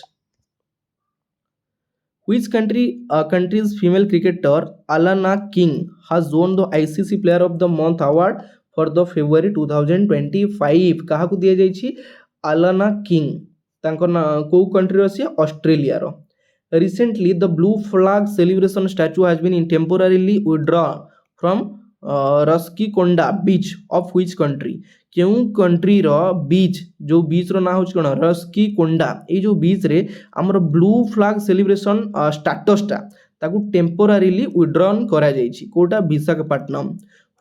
Which country's female cricketer Alana King has won the ICC Player of the Month award for the February 2025 काहाकू दिया जाइछि Alana King तांको को कंट्री रसी ऑस्ट्रेलिया रो recently the blue flag celebration statue has been temporarily withdrawn from Rushikonda beach of which country क्यों country रो beach जो बीच रो ना होछ कोन रस्कीकोंडा ए जो बीच रे हमर ब्लू फ्लैग सेलिब्रेशन स्टेटस ता ताकू टेम्पोरारीली विथड्रॉन करा जाइछि Kota Visakhapatnam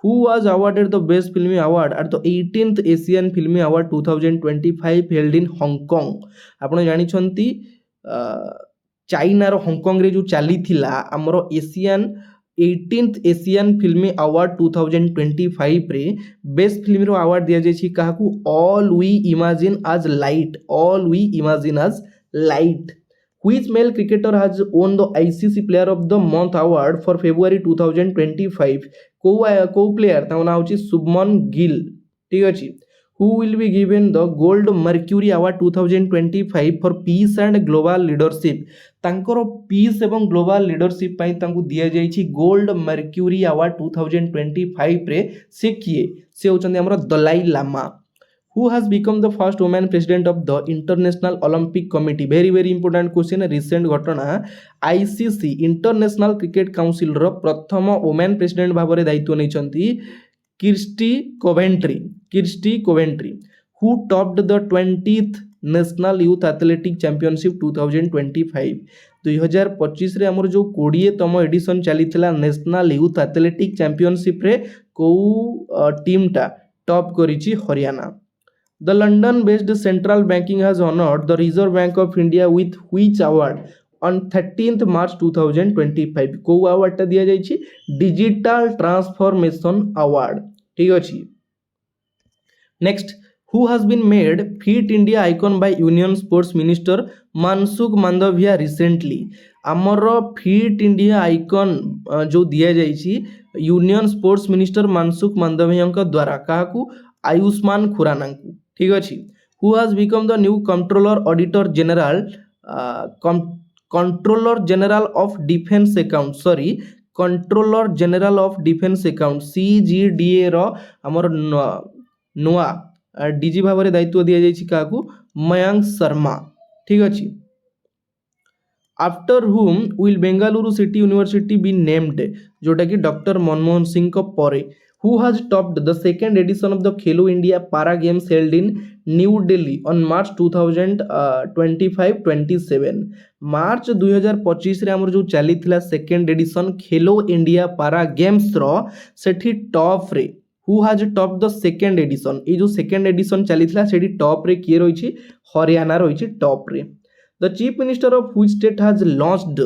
who was awarded the best film award at the 18th Asian Film Award 2025 held in Hong Kong आपण जानि छंती चाइना रो हांगकांग रे जो चली थिला हमर Asian 18th Asian film award 2025 रे बेस्ट फिल्म रो अवार्ड दिया जाय छी काहाकू all we imagine as light which male cricketer has won the ICC player of the month award for February 2025 को प्लेयर ता ना होची शुभमन गिल ठीक अछि who will be given the gold mercury award 2025 for peace and global leadership तांकर piece एवं global leadership पई तांकू दिया जाई छी गोल्ड मर्क्यूरी अवार्ड 2025 रे से किए से होचंदी हमर Dalai Lama who has become the first woman president of the international olympic committee very important question recent घटना ICC इंटरनेशनल क्रिकेट काउंसिल रो प्रथम वुमेन प्रेसिडेंट भाबरे दायित्व नै छंती Kirsty Coventry who topped the 20th national youth athletic championship 2025 2025 रे हमर जो 20तम एडिशन चलीथिला नेशनल यूथ एथलेटिक चैंपियनशिप रे को टीम टा टॉप करिछि Haryana the London based central banking has honoured the reserve bank of India with which award on 13th March 2025 को अवार्ड टा दिया जाइछि डिजिटल ट्रांसफॉर्मेशन अवार्ड ठीक अछि next who has been made Fit India icon by Union Sports Minister Mansukh Mandavia recently आमर fit India icon जो दिया जाइछि union sports minister Mansukh Mandaviya द्वारा काहाकू आयुष्मान खुराना को ठीक अछि who has become the new controller general of defense account CGDA रो हमर नुआ डीजी भाव में दायित्व दि जाइए क्या मयंक शर्मा। ठीक अच्छे। आफ्टर हुम will Bengaluru city university be named जोटा कि डॉक्टर मनमोहन सिंह को परे। Who has topped the second edition of the Khelo India para games held in new Delhi on March 2025-27 मार्च 2025 रे हमर जो चली सेकेंड एडिशन खेलो इंडिया पारा गेम्स रो सेठी टॉप रे who has top the second edition ये जो सेकेंड एडिशन चली सेठी top रे किए रही हरियाणा रही टॉप रे। The Chief Minister of which state has launched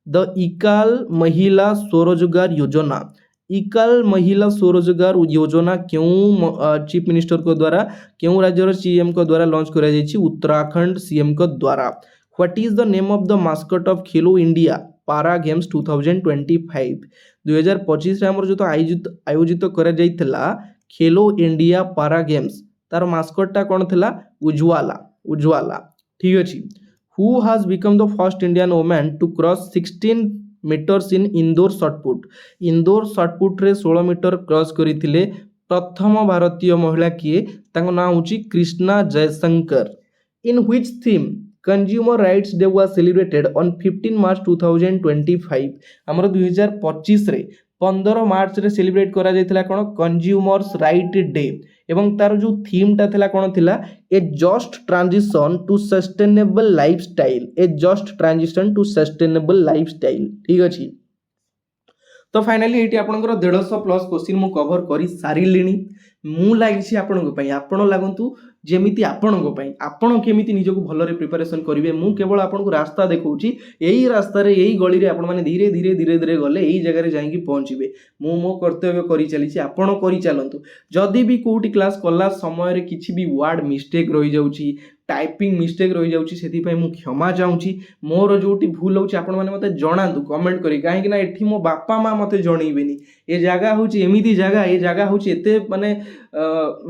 the इकाल महिला स्वरोजगार योजना। इकाल महिला स्वरोजगार योजना क्यों चीफ मिनिस्टर को द्वारा क्यों राज्यर सीएम को द्वारा लॉन्च करा जायछि उत्तराखंड सीएम को द्वारा। What is the name of the mascot of Khelo India para games 2025 2025 रे हमर जो तो आयोजित करा जायतिला खेलो इंडिया पारा गेम्स तार मास्कटटा कोन थिला उज्ज्वला उज्ज्वला। ठीक अछि। Who has become the first Indian woman to cross 16 meters in indoor shot put। Indoor shot put रे 16 मीटर क्रॉस करथिले प्रथम भारतीय महिला किए तांको नाम होची Krishna Jaishankar. In which theme consumer rights day was celebrated on 15 March 2025 हमर 2025 रे 15 मार्च रे सेलिब्रेट करा जायतिला कोन कंज्यूमर्स राइट डे एवं तार जो थीम टा थिला कोन थिला a just transition to sustainable lifestyle a just transition to sustainable lifestyle. ठीक अछि। तो फाइनली ये आपंकर 150 प्लस क्वेश्चन मु कवर कर सारे मु लगी आपण लगतु जमी आपण केमी निजक भल प्रिपेरेसन करेंगे मु केवल आपको रास्ता देखा यही रास्तार यही गली में आपण मैंने धीरे धीरे धीरे धीरे गले यही जगह जाकि पहुँचे मु मो कर्तव्य कर चली आपण कर चलतु जदि भी कौटी क्लास कला समय किसी भी वार्ड मिस्टेक रही जाऊँगी टाइपिंग मिस्टेक रही जाऊँगी से क्षमा चाहूँगी मोर जो भूल हो मत जनातु कमेंट करी कहीं एठी मो बापा माँ मत जनइबेनी ये जगह हूँ एमती जगह ये जगह हूँ एते माने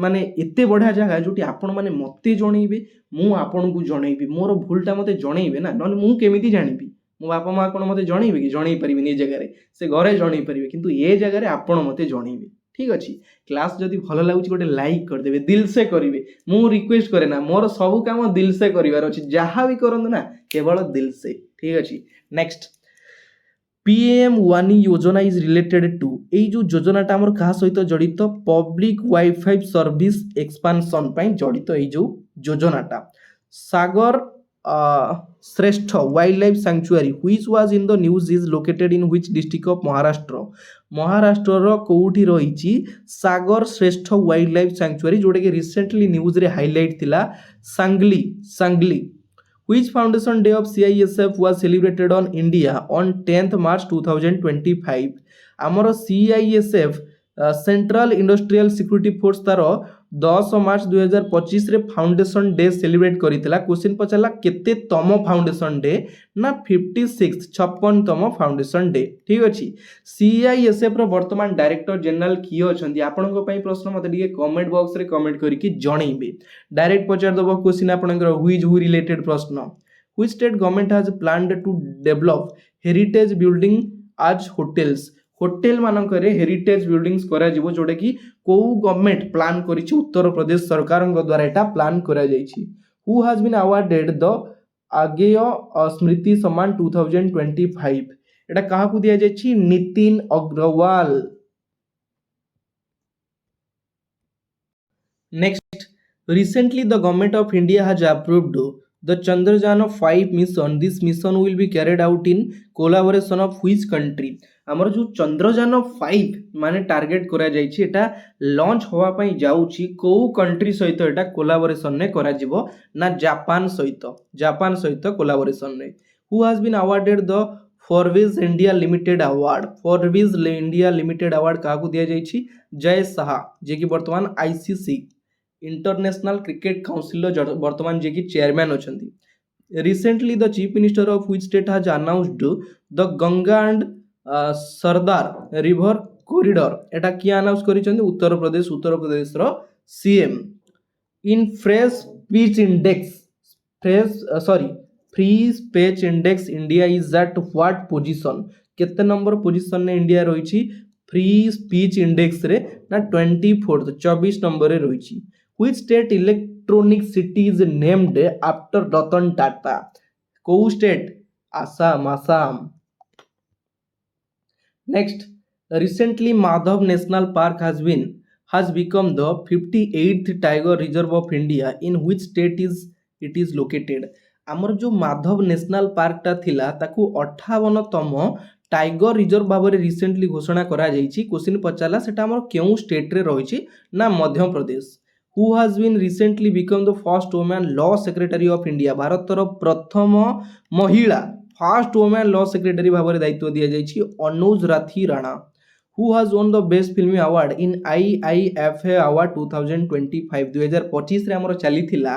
माने एते बढ़िया जगह जो आपण मैंने मत जनइबे मु आपन को जनइबी मोर भूलटा मत जनइबे ना ना मु केमिति जानिबी मो बापा माँ कौन मत जनइबे कि जनई पारिबेनी ये जगह से घरे जनई पारिबे किंतु ये जगह आपण मत जनइबे। ठीक अच्छे। क्लास जदि भल लगुच गोटे लाइक करदे दिल से करेंगे मु रिक्वेस्ट करे ना मोर सब काम दिल से करार अच्छे जहाँ भी करूँ ना केवल दिल से। ठीक अच्छे। नेक्स्ट पीएम वानी योजना इज रिलेटेड टू यही जो योजनाटा आमर क्या सहित जड़ित पब्लिक वाईफाई सर्विस एक्सपांशन जड़ित यही जो योजनाटा Sagar Shreshth wildlife sanctuary which was in the news is located in which district of Maharashtra Maharashtra कौटी रही Sagar Shreshth wildlife sanctuary जोटा कि रिसेंटली न्यूज रे हाईलाइट थिला Sangli Sangli. Which foundation day of CISF was celebrated on India on 10th March 2025 आमर CISF central industrial security force तार 10 मार्च 2025 रे foundation day celebrate करितला। Question पचाला केते तम फाउंडेशन डे ना 56 56तम फाउंडेशन डे। ठीक अछि। CISF रो वर्तमान डायरेक्टर जनरल किए अछंती आपनको पई प्रश्न मते दिके कमेंट बॉक्स रे कमेंट करिकि जणैबे डायरेक्ट पचार दबो क्वेश्चन आपनकर व्हिच हु रिलेटेड प्रश्न which state government has planned to develop heritage building as hotels hotel मानकरे हेरिटेज बिल्डिंग्स करा जिवो जोटा कि को गवर्नमेंट प्लान करिछि उत्तर प्रदेश सरकार द्वारा एटा प्लान करा जाइछि। Who has been awarded the Agyeya Smriti Samman 2025 एटा काहा को दिया जाइछि Nitin Agrawal. Next recently the government of India has approved the Chandrayaan-5 mission. This mission will be carried out in collaboration of which country आमर जो चंद्रयान 5 माने टार्गेट करा जाइछि एटा लॉन्च होवा पई जाउछि को कंट्री सहित एटा कोलाबोरेशन ने करा जिवो ना जापान सहित कोलाबोरेशन ने। Who has been awarded the Forbes India limited award Forbes India limited award काकू दिया जाइछि जय साहा जे कि वर्तमान आईसीसी इंटरनेशनल क्रिकेट काउंसिल वर्तमान जे कि चेयरमैन अछंती। Recently the chief minister of which state has announced the Ganga and Sardar river corridor एटा किए अनाउंस करिसेंती उत्तर प्रदेश रो CM. In fresh speech index free speech index India is at what position केते number position ने इंडिया रही free speech index रे ना 24 number रे रही। Which state electronic city is named after Ratan Tata? କୋଉ state? Assam. Next, recently Madhav National Park has become the 58th Tiger Reserve of India. In which state is it is located? ଆମର ଯୋଉ Madhav national ପାର୍କଟା ଥିଲା ତାକୁ 58ତମ tiger reserve भाव में recently घोषणा करा जायछि। Question पचारा सेटा हमर केउ स्टेट रे रहिछि ना Madhya Pradesh. Who has been recently become the first women law secretary of India? भारतर प्रथम महिला फर्स्ट वुमेन लॉ सेक्रेटरी भाव में दायित्व दिया जायछि Anuj Rathi Rana. Who has won the best film award in IIFA award 2025? 2025 रे हमर चलीथिला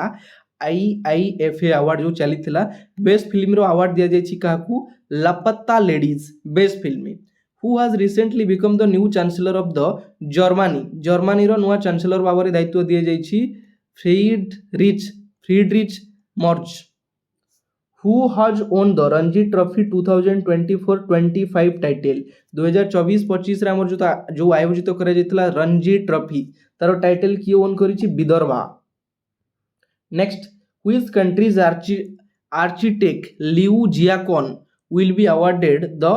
आईआईएफए अवार्ड जो चलीथिला बेस्ट फिल्म रो अवार्ड दिया जायछि काहाकू? Laapataa ladies best film. Who has recently become the new chancellor of the Germany रो नुआ चांसलर भाव में दायित्व दिया जायछि Friedrich Merz. Who has won the Ranji trophy 2024-25 title? 2024-25 रे हमर जो आयोजित करा जायतिला रणजी ट्रॉफी तारो टाइटल किए ओन करिछि? Vidarbha. Next, which countries architect Liu Jiakun will be awarded the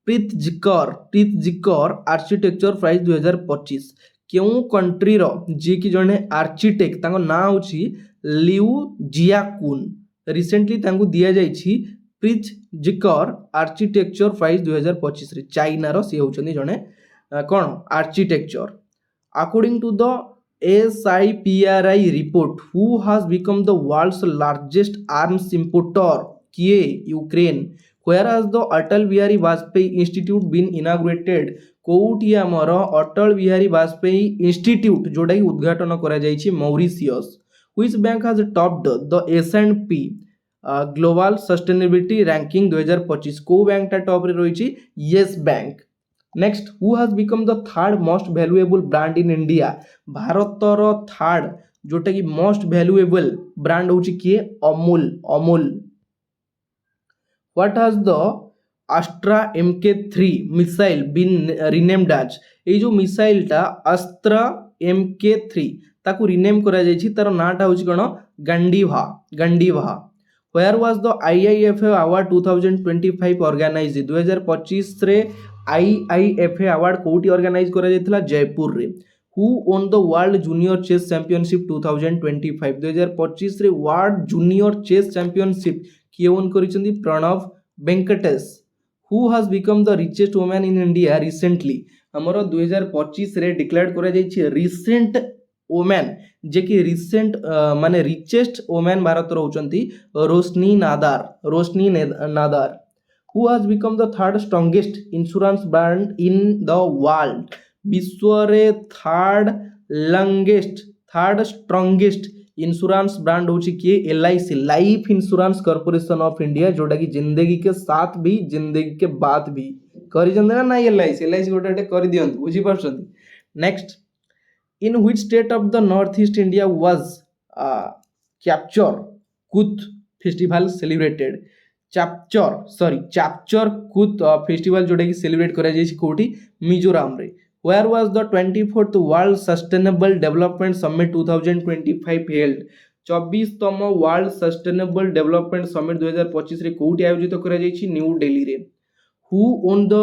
Pritzker architecture prize 2025? केउ कंट्री रो जे कि जने आर्किटेक्ट तांको ना होछि लिउ जियाकुन रिसेंटली तांको दिया जायछि प्रीतजिकर आर्किटेक्चर प्राइज 2025 रे। चाइना रो से होछनी जने कोन architecture. According to the SIPRI report, who has become the world's largest arms importer? किए? Ukraine. Where has the Atal Bihari Vajpayee institute been inaugurated? कोउटी हमर अटल बिहारी वाजपेयी इंस्टीट्यूट जोडा उद्घाटन करा जायछि Mauritius. Which bank has topped the S&P global sustainability ranking 2025? को bank टा top रे रहिछि? Yes Bank. Next, who has become the third most valuable brand in India? भारतर थर्ड जोटा कि मोस्ट वैल्यूएबल ब्रांड होछि किए? Amul. What has the Astra MK3 missile been renamed as? ये जो मिसाइल टा अस्त्र MK3 ताकू रिनेम करा जायछि तार नाटा होछि कोन? गंडीवा। Where was the IIFA award 2025 organized? 2025 रे IIFA award कोउटी ऑर्गेनाइज करा जायतिला? जयपुर रे। Who won the World Junior Chess Championship 2025? 2025 रे वर्ल्ड जूनियर चेस चैंपियनशिप किए ओन करिसेंती? Pranav Venkatesh. Who has become the richest women in India recently? हमर 2025 रे डिक्लेयर करा जायछि recent women जे कि रिसेंट माने रिचेस्ट वुमेन भारत रहउचंती Roshni Nadar. Who has become the third strongest insurance brand in the world? विश्व रे थर्ड स्ट्रांगेस्ट इंश्योरेंस ब्रांड होची कि LIC life insurance corporation of India जोटा कि जिंदगी के साथ भी जिंदगी के बाद भी करि जंदे ना LIC गोटे करि दियंत बुझी परछंती। Next, in which state of the north east India was Chapchar Kut festival celebrated? Chapchar Kut festival जोटा कि सेलिब्रेट करा जायछि कोठी? मिजोरम रे। Where was the 24th World Sustainable Development Summit 2025 held? 24तम वर्ल्ड सस्टेनेबल डेवलपमेंट समिट 2025 रे कोउटी आयोजित करा जायछि? न्यू दिल्ली रे। Who won the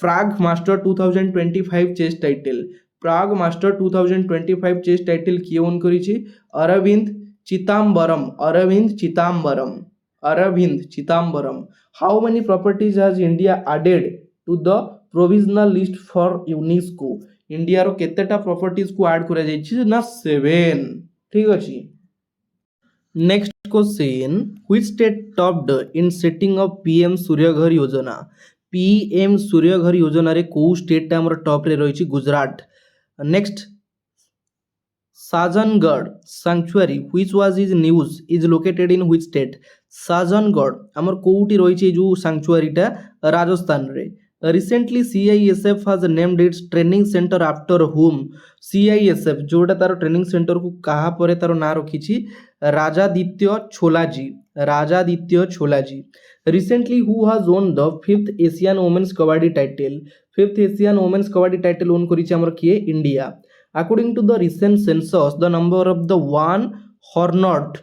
Prague master 2025 chess title? Prague master 2025 chess title किए ओन करिछि? Arvind Chidambaram. How many properties has India added to the provisional list for UNESCO? India रो केतेटा प्रॉपर्टीज को ऐड करा जायछि ना? 7। ठीक अछि। Next question, which state topped in setting of PM Surya Ghar योजना? पीएम सूर्यघर योजना रे को स्टेट टा हमर टॉप रे रहिछि? Gujarat. Next, Sajjangarh sanctuary which was is news is located in which state? Sajjangarh हमर कोउटी रहिछि जो सैंक्चुअरी टा? राजस्थान रे। Recently CISF has named its training center after whom? CISF जोटा तार ट्रेनिंग सेंटर को कहा परे तार ना रखिछि? राजादित्य छोलाजी। Recently who has won the 5th Asian Women's Kabaddi title? 5th Asian Women's Kabaddi title won करिछि हमर किए? India. According to the recent census, the number of the one horned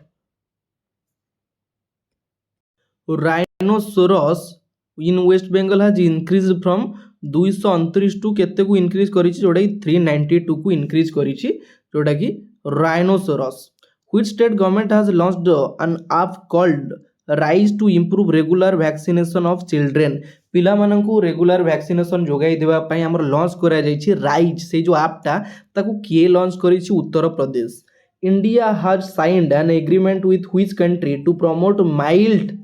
rhinoceros in West Bengal has increased from 229 to केते को increase करिछि जोटा कि 392 को increase करिछि जोटा कि rhinoceros. Which state government has launched an app called Rise to improve regular vaccination of children? पिला माननकु regular vaccination जोगाई देबा पई हमर लॉन्च करा जाइछि राइज से जो ऐप टा ताकू किए लॉन्च करिछि Uttar Pradesh. India has signed an agreement with which country to promote millet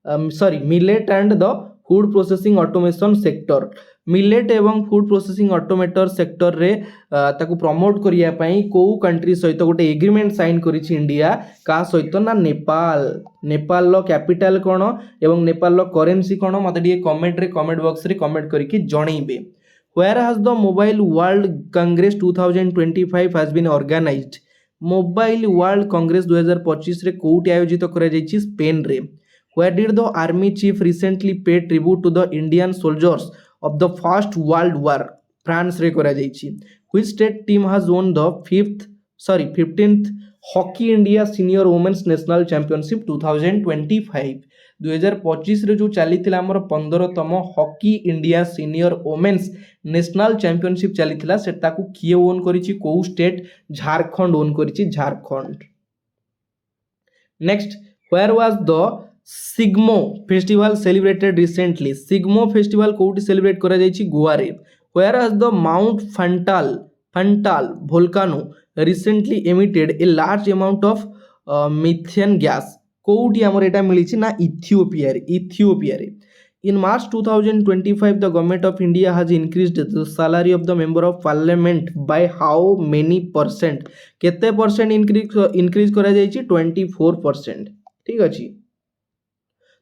and the food processing automation sector. Millet एवं फूड प्रोसेसिंग ऑटोमेटर सेक्टर रे ताकू प्रमोट करिया पई को कंट्री सहित गोटे एग्रीमेंट साइन करिछि इंडिया का सहित ना नेपाल. नेपाल लो कैपिटल कोन एवं नेपाल लो करेंसी कोन मते डी कमेंट रे कमेंट बॉक्स रे कमेंट करके जणैबे. Where has the Mobile World Congress 2025 has been organized? Mobile world Congress 2025 रे कोउटी आयोजित करा जाइछि स्पेन रे. Where did the army chief recently pay tribute to the Indian soldiers of the First World War? France रे करा जाइछि. Which state team has won the 15th Hockey India Senior Women's National Championship 2025? 2025 रे जो चलीथिला हमर 15तम hockey India senior women's national championship चलीथिला सेटा को किए ओन करिछि को स्टेट? झारखंड ओन करिछि Jharkhand. Next, where was the Shigmo festival celebrated recently? Shigmo festival कोउटी सेलिब्रेट करा जाइछि गोवा रे. Where has the Mount Fantal volcano recently emitted a large amount of methane gas? कोउटी हमर एटा मिलिछि ना इथियोपिया रे. In March 2025 the government of India has increased the salary of the member of parliament by how many percent? केते percent increase करा जाइछि? 24%. ठीक अछि.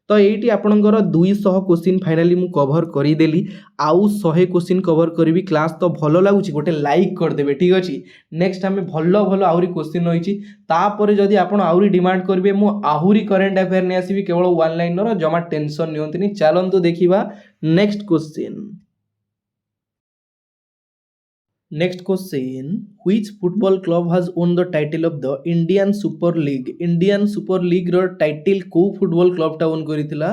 तो ये आपणकर 200 क्वेश्चन फाइनाली मु कवर करदेली. आउ 100 क्वेश्चन कवर करी. क्लास तो भल लगुच गोटे लाइक करदे. ठीक अच्छे. नेक्स्ट आम भल भल आहरी क्वेश्चन रही. तापर जदि आप आहरी डिमांड करेंगे मु आहरी करेन्ट अफेयर नहीं आसबि केवल वन लाइनर. जमा टेंशन नियंतुनी. चलतु देखिबा next question. Next question, which football club has won the title of the Indian Super League? Indian Super League रो टाइटल को फुटबॉल क्लब टा ओन करिथिला?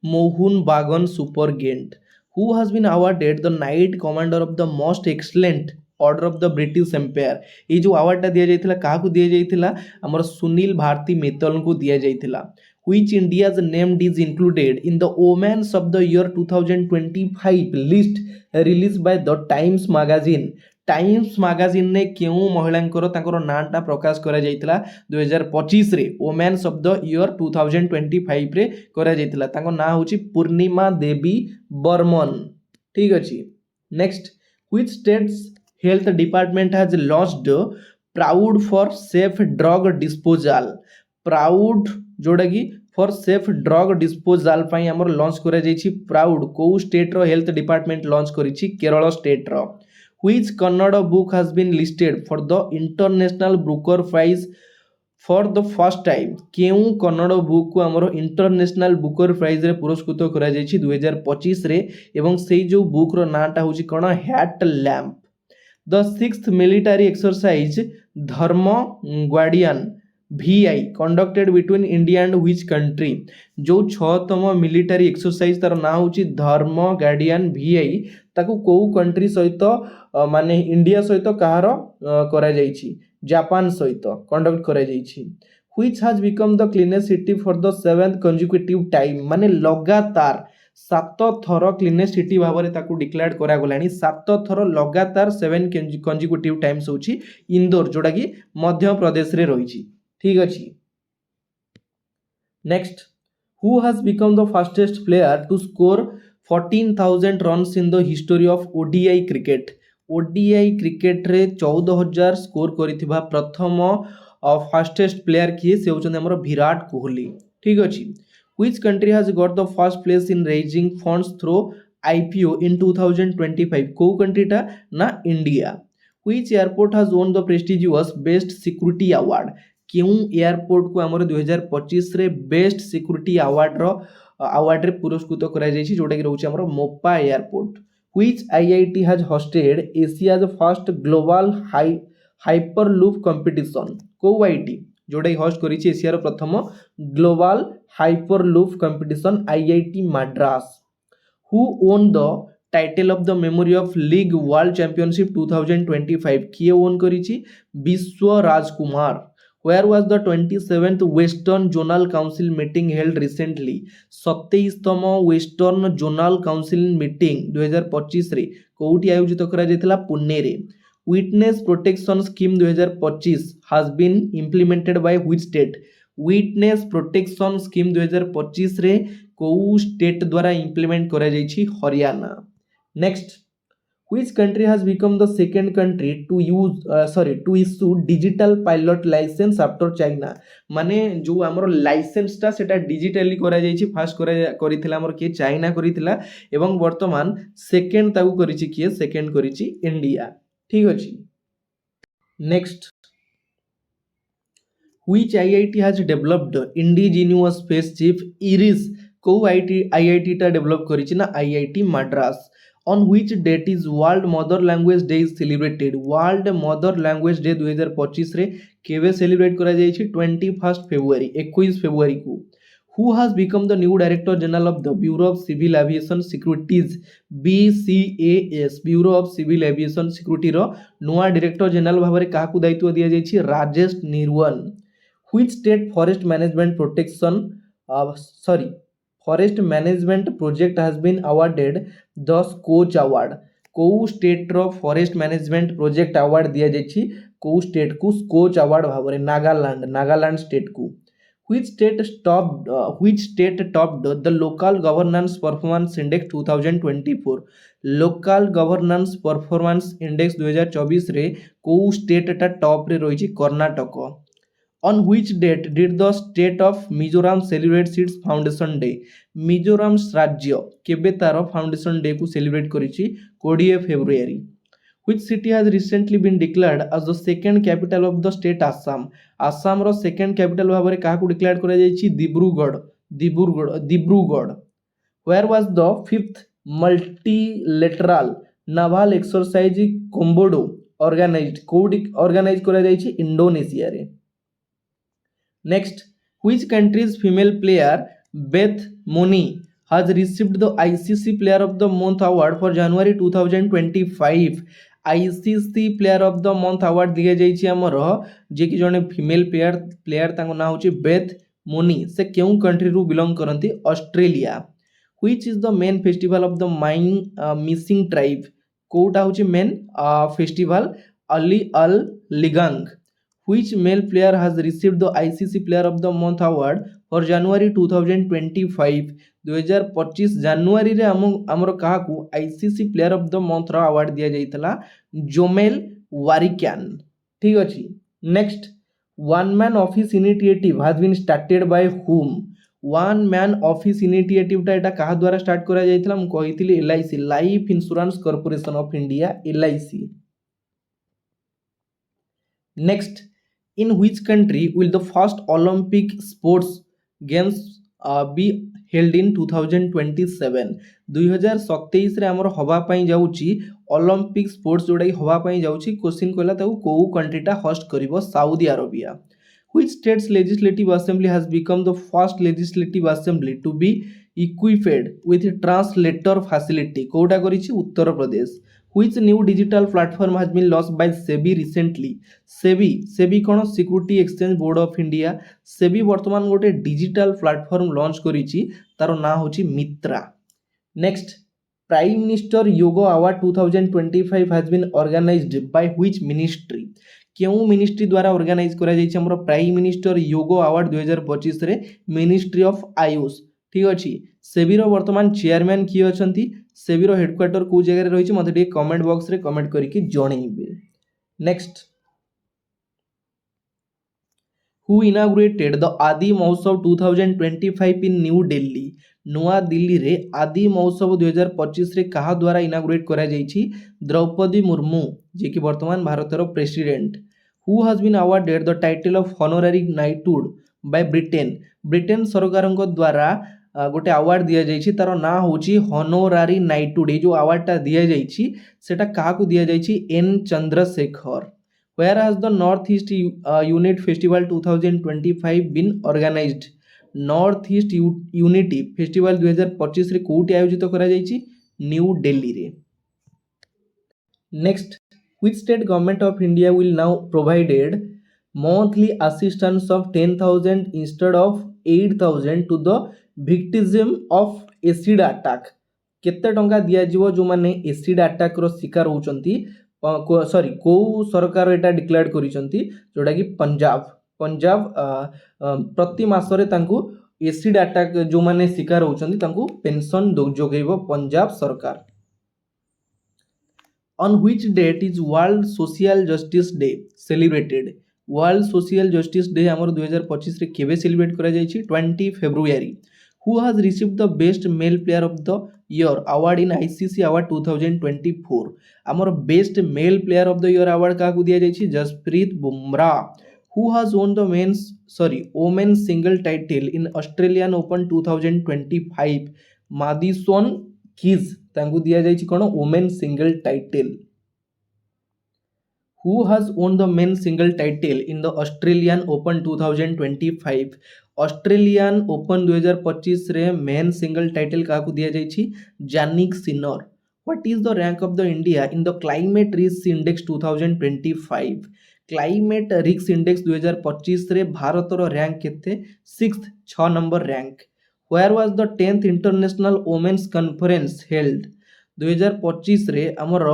Mohun Bagan super giant. Who has been awarded the Knight Commander of the Most Excellent Order of the British Empire? ये जो award टा दिया जाइथिला काहा को दिया जाइथिला? हमर सुनील भारती मित्तल को दिया जाइथिला. Which India's name is included in the Women's of the Year 2025 list released by the Times Magazine? Times magazine ने क्यों महिलांकर तांकर नाटा प्रकाश करा जाइतिला 2025 रे वोमेन्स ऑफ द ईयर 2025 रे करा जाइतिला. तांको ना होची पूर्णिमा देवी बर्मन. ठीक अछि. Next, which states health department has launched proud for safe drug disposal? Proud जोड़ा कि फॉर सेफ ड्रग डिस्पोजल पई हमर लॉन्च करा जाइछि प्राउड. को स्टेट रो हेल्थ डिपार्टमेंट लॉन्च करिछि? केरल स्टेट रो. Which Kannada book has been listed for the International Booker Prize for the first time? केउ कन्नड़ बुक को हमरो इंटरनेशनल बुकर प्राइज रे पुरस्कृत करा जाइछि 2025 रे. एवं सेही जो बुक रो नाटा होछि कोन? Heart lamp. The 6th military exercise Dharma guardian VI conducted between India and which country? जो 6तम मिलिटरी एक्सरसाइज तार ना होछि धर्म गार्डियन VI ताकू को कंट्री सहित माने इंडिया सहित कहार करा जाइछि? जापान सहित कंडक्ट करा जाइछि. Which has become the cleanest city for the 7th consecutive time? माने लगातार 7 थर क्लीनेस्ट सिटी भाबरे ताकू डिक्लेयर करा गलानी. 7 थर लगातार 7 कंसेक्यूटिव टाइम्स होछि इंदौर जोड़ा कि मध्य प्रदेश रे रहिछि. ठीक अछि. Next, who has become the fastest player to score 14,000 runs in the history of ODI cricket? ODI cricket रे 14,000 स्कोर करिथिबा प्रथम फास्टेस्ट प्लेयर किए? से होचन हमर विराट कोहली. ठीक अछि. Which country has got the first place in raising funds through IPO इन 2025? को country टा? ना India. Which airport has won the prestigious best security award? क्यों एयरपोर्ट को हमर 2025 रे बेस्ट सिक्योरिटी अवार्ड रे पुरस्कृत करा जाइछि जोटा कि रहउछि हमर Mopa airport. Which IIT has hosted Asia's first global hyperloop competition को आईटी जोटा होस्ट करिछि एशिया रो प्रथम global hyperloop competition IIT Madras who won the title of the memory of league world championship 2025 किए ओन करिछि विश्व राजकुमार where was the 27th western zonal council meeting held recently 27तम western zonal council meeting 2025 रे कोउटी आयोजित करा जेतला पुणे रे witness protection scheme 2025 has been implemented by which state witness protection scheme 2025 रे को स्टेट द्वारा इंप्लीमेंट करा जाइछि Haryana next which country has become the second country to issue digital pilot license after China माने जो हमर लाइसेंस ता सेटा डिजिटली करा जाइछि फास्ट करिथिला हमर के चाइना करिथिला एवं वर्तमान सेकंड ताकू करिछि के सेकंड करिछि इंडिया ठीक अछि next which IIT has developed indigenous spaceship Iris को IIT टा डेवलप करिछि ना IIT Madras on which date is world mother language day is celebrated world mother language day 2025 रे केबे सेलिब्रेट करा जाइछि 21 फेब्रुआरी 21 फेब्रुआरी को who has become the new director general of the Bureau of Civil Aviation Securities BCAS Bureau of Civil Aviation Security रो नुआ director general भाबरे काकू दायित्व दिया जाइछि Rajesh निर्वन which state forest management forest management project has been awarded the Skoch award को state रो forest management project award दिया जाइछि को state को Skoch award भाबरे Nagaland state को which state topped the local governance performance index 2024 local governance performance index 2024 रे को state टा top रे रहिछि Karnataka on which date did the state of Mizoram celebrate its foundation day Mizoram राज्य केबे तार फाउंडेशन डे को सेलिब्रेट करिछि 20 February which city has recently been declared as the second capital of the state Assam रो second capital भाबरे काहाकू declare करा जाइछि Dibrugarh where was the fifth multilateral naval exercise Komodo organise करा जाइछि इंडोनेशिया रे Next, which country's female player Beth Moni has received the ICC Player of the Month award for January 2025? ICC Player of the Month award दिया जाइछि हमर जे कि जने female player ताको ना होछि बेथ मोनी से केउ कंट्री रु बिलोंग करंती Australia which is the main festival of the missing tribe कोटा होछि main festival Ali Aye Ligang which male player has received the ICC Player of the Month award for January 2025 2025 जनवरी रे हमर काहाकू ICC Player of the Month रो award दिया जाइतला Jomel Warrican ठीक अछि next one man office initiative has been started by whom one man office initiative टा एटा काहा द्वारा स्टार्ट करा जाइतला हम कहितली LIC life insurance corporation of India LIC next in which country will the first Olympic sports games be held in 2027 2027 रे हमर हवा पई जाउची ओलंपिक स्पोर्ट्स जोडा हवा पई जाउची क्वेश्चन कहला ताऊ को कंट्री टा होस्ट करिवो Saudi Arabia which state's legislative assembly has become the first legislative assembly to be equipped with translator facility कोटा करिछि Uttar Pradesh which new digital platform has been launched by SEBI recently SEBI कोन security exchange board of India SEBI वर्तमान गोटे digital platform launch करिछि तारो ना होछि Mitra next prime minister yoga award 2025 has been organized by which ministry केउ ministry द्वारा organise करा जाइछि हमरो प्राइम मिनिस्टर योगा अवार्ड 2025 रे मिनिस्ट्री ऑफ आयुष ठीक अछि SEBI रो वर्तमान चेयरमैन किए अछंती SEBI रो हेडक्वार्टर को जगह रे रहिछि मते टे कमेंट बॉक्स रे कमेंट करिकि जणैबे नेक्स्ट who inaugurated the आदि महोत्सव 2025 in New Delhi नुआ दिल्ली रे आदि महोत्सव 2025 रे कहा द्वारा इनागुरेट करा जाइछि द्रौपदी मुर्मू जे कि वर्तमान भारत रो president who has been awarded the title of honorary knighthood by Britain सरकारक द्वारा गोटे अवार्ड दिया जाइछि तारो ना होछि होनोरारी नाइटहुड ए जो अवार्ड ता दिया जाइछि सेटा काहा को दिया जाइछि N Chandrashekhar Where has the Northeast Unit Festival 2025 been organized? Northeast Unity Festival 2025 रे कोउटी आयोजित करा जायछि न्यू दिल्ली रे. Next, which state government of India will now provided monthly assistance of 10,000 instead of 8,000 to the victim of acid attack? केते टंका दिया जीवो जो माने एसिड अटैक रो शिकार होचंती सॉरी को सरकार एटा डिक्लेयर करिसंती जोटा कि पंजाब प्रति मासरे तांकू एसिड अटैक जो माने शिकार होचंती तांकू पेंशन जोगेबो पंजाब सरकार. On which date is World Social Justice Day celebrated? World Social Justice Day हमर 2025 रे केबे सेलिब्रेट करा जायछि 20 February. Who has received the best male player of the year award in ICC award 2024? हमर best male player of the year award का को दिया जायछि Jasprit Bumrah. Who has won the women's single title in Australian Open 2025? Madison Keys तांकु दिया जायछि कोन women single title. Who has won the men's single title in the Australian Open 2025? Australian Open 2025 रे men single title का को दिया जायछि Jannik Sinner. What is the rank of the India in the climate risk index 2025? Climate risk index 2025 रे भारत रो rank केते 6 number rank. Where was the 10th International Women's Conference held? 2025 रे हमर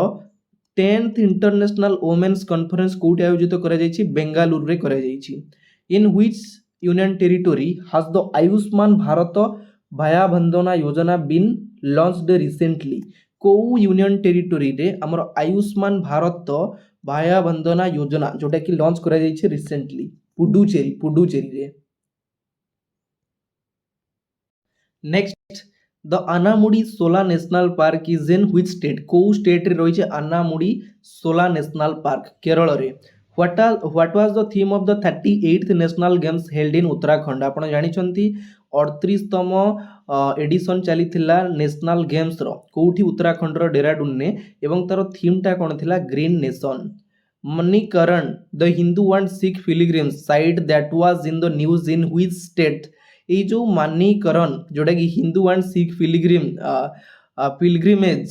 10th International Women's Conference कोठी आयोजित करा जायछि बेंगालुरु रे करा जायछि. In which union territory has the Ayushman Bharat भाया बंदना योजना been launched recently? को यूनियन टेरिटोरी रे हमर आयुष्मान भारत भाया बंदना योजना जोटा कि लॉन्च करा जायछि रिसेंटली पुडुचेरी रे. Next, the Anamudi Sola National Park is in which state? को स्टेट रे रहिছে Anamudi Sola National Park Kerala रे. What was the theme of the 38th National Games held in Uttarakhand? आपण जानि छंती 38तम एडिशन चलीथिला नेशनल गेम्स रो कोठी उत्तराखंड रो डेराडून ने एवं तार थीम टा कोन थिला green nation. Manikaran the Hindu and Sikh pilgrims site that was in the news in which state? ये जो मानिकरण जोटा कि Hindu and Sikh pilgrimage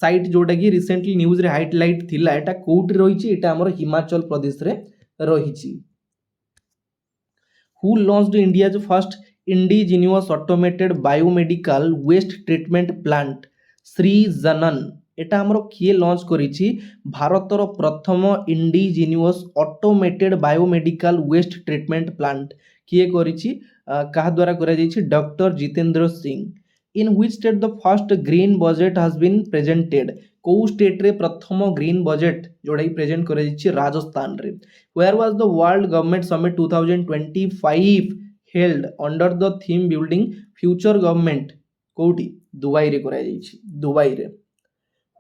site जोटा कि रिसेंटली न्यूज रे हाइलाइट थिला एटा कोउट रहिछि एटा हमर हिमाचल प्रदेश रे रहिछि. Who launched India's first indigenous automated biomedical waste treatment plant? Shri जनन. एटा हमर किए लॉन्च करिछि भारतर प्रथम indigenous automated biomedical waste treatment plant किए करिछि कहा द्वारा करा जायछि doctor Jitendra Singh. In which state the first green budget has been presented? को स्टेट रे प्रथम ग्रीन बजेट जोड़ा प्रेजेंट करा जायछि राजस्थान रे. Where was the world government summit 2025 held under the theme building future government? कोठी दुबई रे करा जायछि दुबई रे.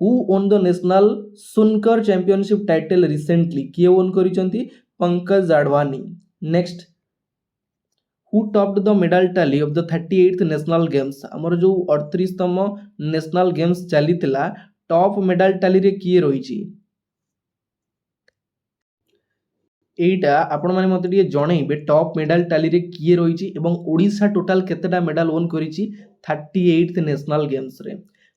Who won the national snooker championship title recently? किए ओन करिसंती Pankaj Advani. Next, who topped the medal tally of the 38th national games? हमर जो 38तम नेशनल गेम्स चलीथिला टॉप मेडल टैली रे किए रहिछि एटा आपण माने मते दिए जणैबे टॉप मेडल टैली रे किए रहिछि एवं ओडिशा टोटल केतेटा मेडल ओन करिछि 38th नेशनल गेम्स रे.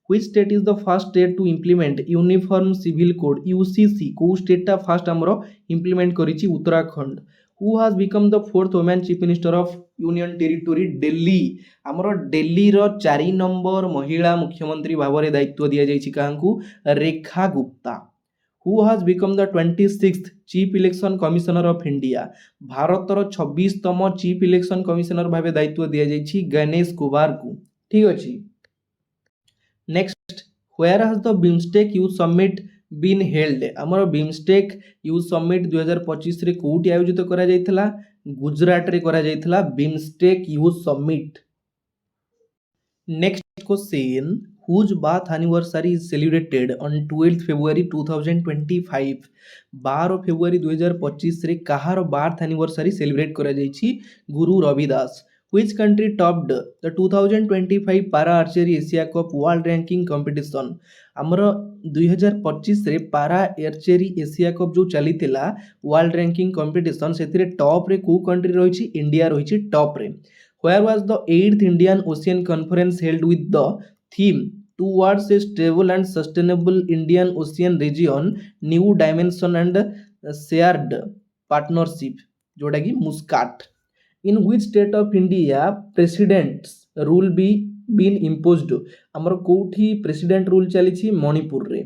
which state is the first state to implement uniform civil code UCC? को स्टेट टा फर्स्ट हमरो इंप्लीमेंट करिछि Uttarakhand. who has become the fourth woman chief minister of union territory? Delhi. हमरो दिल्ली रो 4 number महिला मुख्यमंत्री भाबरे दायित्व दिया जायछि कांकू Rekha Gupta. who has become the 26th chief election commissioner of India? Bharat row 26तम chief election commissioner भाबे दायित्व दिया जायछि गणेश कुमार को. ठीक अछि. Next, where has the BIMSTEC youth summit been held? हमर BIMSTEC youth summit 2025 रे कोठी आयोजित करा जायथिला गुजरात रे करा जायथिला BIMSTEC youth summit. Next question, whose birth anniversary is celebrated on 12th February 2025? 12 फरवरी 2025 रे कहार बर्थ एनिवर्सरी सेलिब्रेट करा जायछि Guru Ravidas. Which country topped the 2025 Para Archery Asia Cup World Ranking Competition? ଆମର 2025 ରେ ପାରା ଆର୍ଚେରୀ ଏସିଆ କପ୍ ଯେଉଁ ଚାଲିଥିଲା ୱାର୍ଲଡ ରାଙ୍କିଙ୍ଗ କମ୍ପିଟିସନ୍ ସେଥିରେ ଟପ୍ରେ କେଉଁ country ରହିଛି? ଇଣ୍ଡିଆ ରହିଛି ଟପ୍ରେ। Where was the 8th Indian Ocean Conference held with the theme towards a stable and sustainable Indian Ocean region, new dimension and shared partnership, जोटा कि मुस्काट। In which state of India president's rule be been imposed? ଆମର କୋଉଠି president rule ଚାଲିଛି? ମଣିପୁରରେ।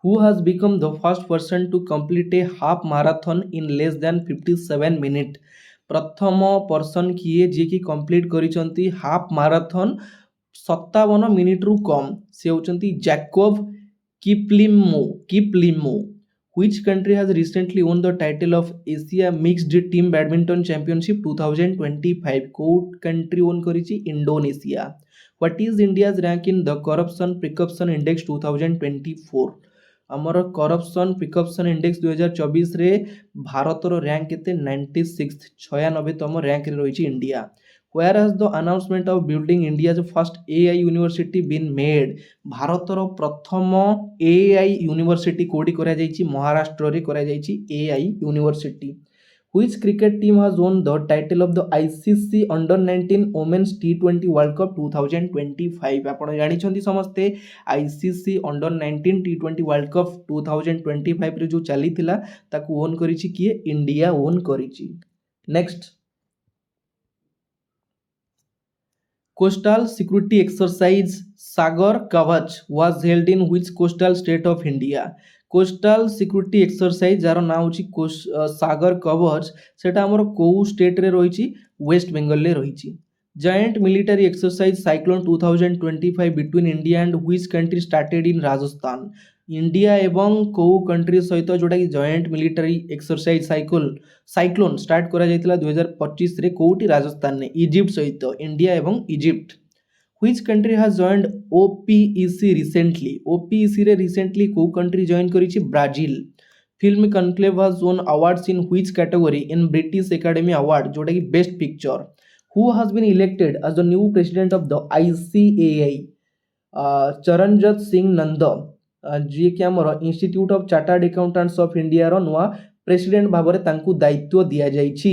Who has become the first person to complete a half marathon in less than 57 minutes? ପ୍ରଥମ person କିଏ ଯିଏକି complete କରିଛନ୍ତି ହାଫ୍ ମାରାଥନ୍ 57 ମିନିଟ୍ରୁ କମ୍? ସେ ହେଉଛନ୍ତି ଜ୍ୟାକୋବ କିପ୍ଲିମୋ। Which country has recently won the title of Asia Mixed Team Badminton Championship 2025? କୋଉ country won କରିଛି? Indonesia. What is India's rank in the Corruption Perception Index 2024? ଆମର corruption ପ୍ରିକପସନ୍ index 2024ରେ ଭାରତର rank କେତେ? 96, 96ତମ ର୍ୟାଙ୍କରେ ରହିଛି India. Where has the announcement of building India's first AI university been made? ଭାରତର ପ୍ରଥମ AI university କୋଉଠି କରାଯାଇଛି? ମହାରାଷ୍ଟ୍ରରେ କରାଯାଇଛି AI university. Which cricket team has won the title of the ICC Under-19 Women's T20 World Cup 2025? ଆପଣ ଜାଣିଛନ୍ତି ସମସ୍ତେ ICC Under-19 T20 World Cup 2025 ରେ ଯେଉଁ ଚାଲିଥିଲା ତାକୁ ଓନ୍ କରିଛି କିଏ? ଇଣ୍ଡିଆ ଓନ୍ କରିଛି। Next, Coastal Security Exercise Sagar Kavach was held in which coastal state of India? Coastal Security Exercise jar ना होची सागर कवच सेटा हमर कोउ स्टेट रे रहिची? वेस्ट बेंगल रे रहिची। Giant military exercise Cyclone 2025 between India and which country started in Rajasthan? India एवं कोउ country सहित जोटा कि joint military exercise cyclone start करा जायतिला 2025 रे कोउटी? राजस्थान ने इजिप्ट सहित इंडिया एवं Egypt. Which country has joined OPEC recently? OPEC रे रिसेंटली कोउ कंट्री जॉइन करिछि? Brazil. Film conclave has won awards in which category in British Academy Award, जोटा कि best picture. Who has been elected as the new president of the ICAI? Charanjot Singh Nanda ji कि आमर institute of chartered accountants of India रो नुआ president भाବରେ तांकु दायित्व दिया जाइछि।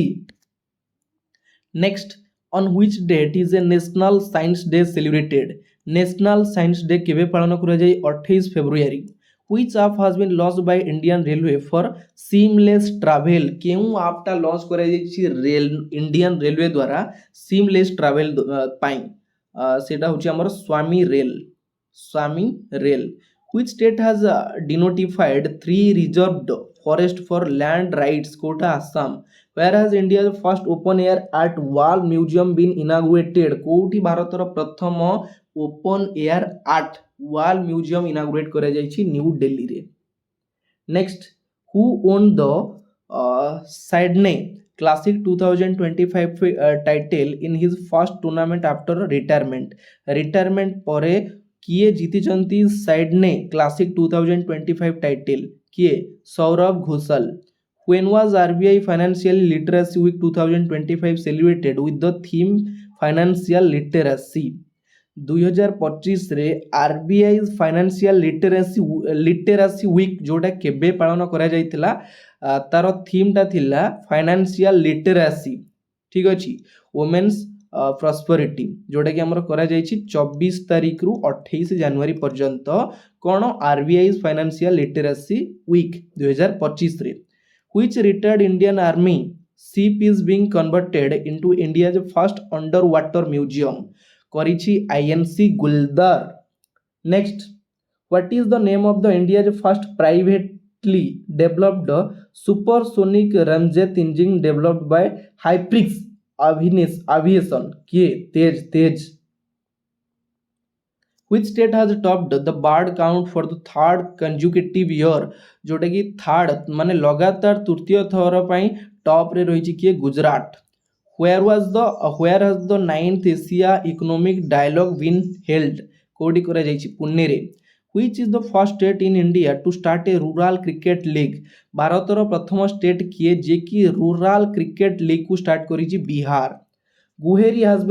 Next, on which date is a national science day celebrated? National science day केबे पालन करा जाय? 28 February. Which app has been launched by Indian railway for seamless travel? केउ ऐप टा लॉन्च करा जायछि इंडियन रेलवे द्वारा सीमलेस ट्रैवल पाई? सेटा होछि हमर स्वामी rail. Which state has denotified 3 reserved forest for land rights? कोटा Assam. Where has India's first open air art wall museum been inaugurated? कोउठी भारतर प्रथम open air art wall museum inaugurate करा जायछि? न्यू दिल्ली रे। Next, who won the Sydney Classic 2025 title in his first tournament after retirement? Retirement परे किए जीतिचंती साइडने classic 2025 title? किए? Saurabh Ghoshal. When was RBI Financial Literacy Week 2025 celebrated with the theme Financial Literacy? 2025 रे RBI Financial Literacy Week जोटा केबे पालन करा जायतिला? तार theme ता थिला फाइनेंशियल लिटरेसी। ठीक अछि, वुमेन्स प्रॉस्पेरिटी जोटा कि हमर करा जायछि 24 तारिख रु 28 जनवरी पर्यंत। कोन? आरबीआई फाइनेंशियल लिटरेसी वीक 2025 रे। Which retired Indian Army ship is being converted into India's first underwater museum? करिछि INC गुलदार। Next, what is the name of the India's first privately developed supersonic ramjet engine developed by Hyprix Aviation? किए? तेज। Which state has topped the bird count for the third consecutive year? जोटा कि third माने लगातार तृतीय थर पई top रे रहिछि किए? Gujarat. Where has the 9th Asia Economic Dialogue been held? कोडी करा जायछि? पुणे रे। Which is the first state in India to start a rural cricket league? भारतर प्रथम स्टेट किए जे कि रूरल क्रिकेट लीग को स्टार्ट करिछि? Bihar. Guheri has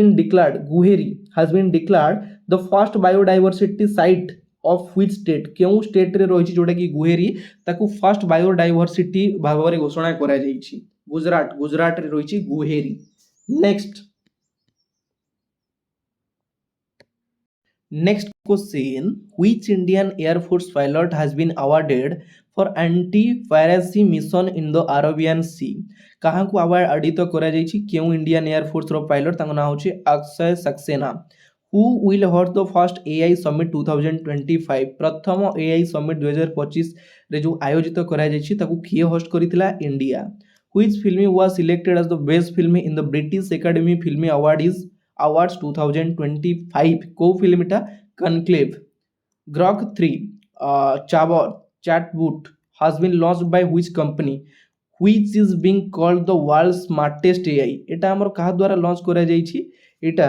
been declared the first biodiversity site of which state? केउं स्टेट रे रही जोटा कि गुहेरी ताकू फर्स्ट बायोडाइवर्सिटी भाव में घोषणा करा जाइछि गुजरात रे रही गुहेरी। Next question, which Indian Air Force pilot has been awarded for anti-piracy mission in the Arabian Sea? कहाँ को अवार्ड आडित करा जाइछि केउ इंडियन एयर फोर्स रो पायलट तांको नाम होछि Akshay Saxena. Who will host the first AI summit 2025? प्रथम AI summit 2025 रे जो आयोजित करा जाइछि ताकू किए होस्ट करितला India. Which film was selected as the best film in the British Academy Film Awards 2025? को फिल्म इटा conclave. Grok 3 chatbot has been launched by which company which is being called the world's smartest AI? एटा हमर कहा द्वारा launch करा जाइछि एटा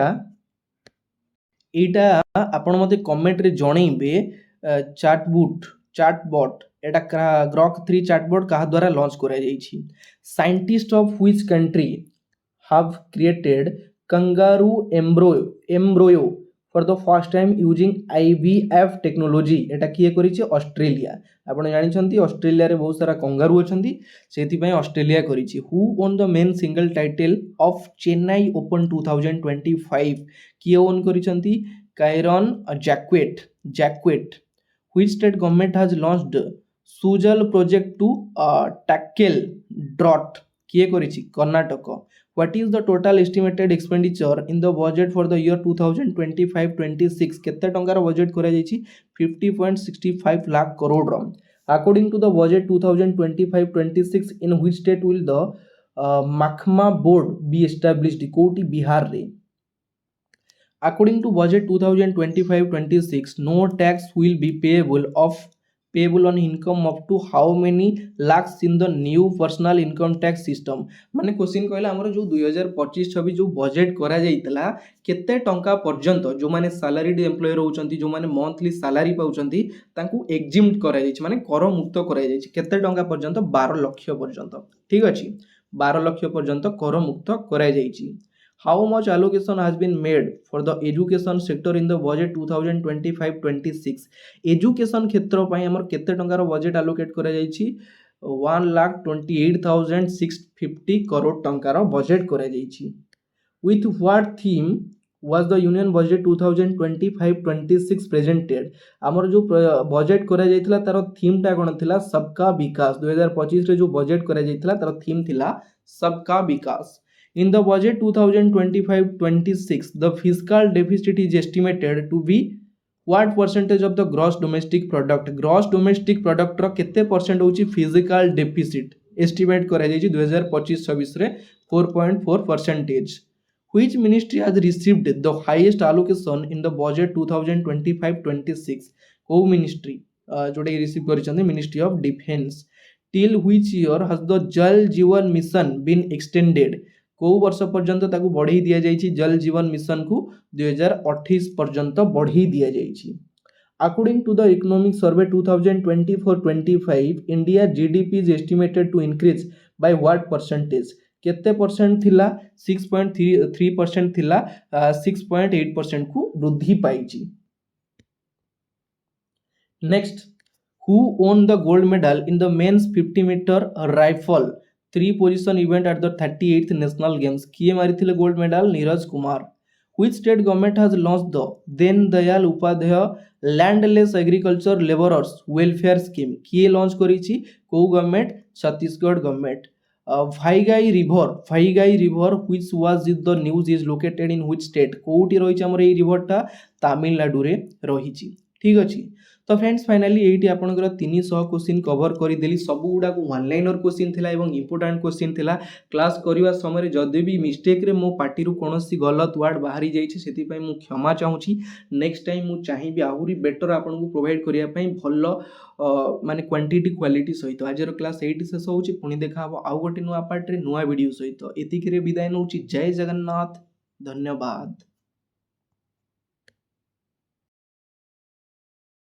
आपण मते comment रे जणैबे चैटबॉट एटा ग्रॉक 3 चैटबॉट कहा द्वारा लॉन्च करा जाइछि। Scientist of which country have created kangaroo embryo for the first time using IVF technology? एटा किए करिछि ऑस्ट्रेलिया। आपण जानिछंती ऑस्ट्रेलिया रे बहुत सारा कंगारू अछंती सेति पय Australia करिछि। Who won the main single title of Chennai Open 2025? किए ओन करिछंती Kyrian Jacquet. Which state government has launched Sujal project to tackle drought? किए करिछि Karnataka. What is the total estimated expenditure in the budget for the year 2025-26? केते टंकार budget करा जाइछि 50.65 लाख करोड़ रम। According to the budget 2025-26 in which state will the Makhma board be established? कोटी बिहार रे। According to budget 2025-26 no tax will be payable on income up to how many lakhs in the new personal income tax system? माने question कहला हमर जो 2025-26 जो budget करा जाइतला केते टंका पर्यंत जो माने सैलरीड एम्प्लॉय रहउचंती जो माने मंथली सैलरी पाउचंती तांकू एग्जिम्ट करा जाइछि माने कर मुक्त करा जाइछि केते टंका पर्यंत 12 लाख पर्यंत। ठीक अछि 12 लाख पर्यंत कर मुक्त करा जाइछि। How much allocation has been made for the education sector in the budget 2025-26? Education क्षेत्र पई हमर केते टंकार बजेट एलोकेट करा जाइछि 1,28,650 करोड़ टंकार बजेट करा जाइछि। With what theme was the union budget 2025-26 presented? हमर जो बजेट करा जाइतला तार थीम टा कोन थिला सबका विकास। 2025 रे जो बजेट करा जाइतला तार थीम थिला सबका विकास। In the budget 2025-26, the fiscal deficit is estimated to be what percentage of the gross domestic product? Gross domestic product रो केते परसेंट होची फिजिकल डेफिसिट एस्टिमेट करा जाइछि 2025-26 रे 4.4%. Which ministry has received the highest allocation in the budget 2025-26? को ministry जोडे receive करिसंती ministry of defence. Till which year has the जल जीवन मिशन been extended? को वर्ष पर्यंत ताकू बढ़ी दिया जाइछि जल जीवन मिशन को 2028 पर्यंत बढ़ी दिया जाइछि। According to the economic survey 2024-25 India GDP is estimated to increase by what percentage? केते परसेंट थिला 6.3% थिला 6.8% को वृद्धि पाइछि। Next, who won the gold medal in the men's 50-meter rifle 3 position event at the 38th national games? किए मारिथिले gold medal Neeraj Kumar. Which state government has launched the Din Dayal Upadhyaya landless agriculture laborers welfare scheme? किए launch करिछि को government Chhattisgarh government. Vaigai river which was the news is located in which state? कोउटी रहिछि हमर a river टा तमिलनाडु रे रहिछि। ठीक अछि तो फ्रेंड्स फाइनली एटी आपनकर 300 क्वेश्चन कवर करी देली सब गुडा को वन लाइनर क्वेश्चन थिला एवं इंपोर्टेंट क्वेश्चन थिला। क्लास करिवा समय जदि भी मिस्टेक रे मो पार्टी रु कोनोसी गलत वर्ड बाहरी जाइछि सेति पई मु क्षमा चाहूछि। नेक्स्ट टाइम मु चाहिबी आहुरी बेटर आपन को प्रोवाइड करिया पई भलो माने क्वांटिटी क्वालिटी सहित। आजर क्लास एटी शेष होछि पुनी देखा हबो आउ गोटे नुवा पार्ट रे नुवा वीडियो सहित। एतिकरे विदाय नउछि। जय जगन्नाथ, धन्यवाद।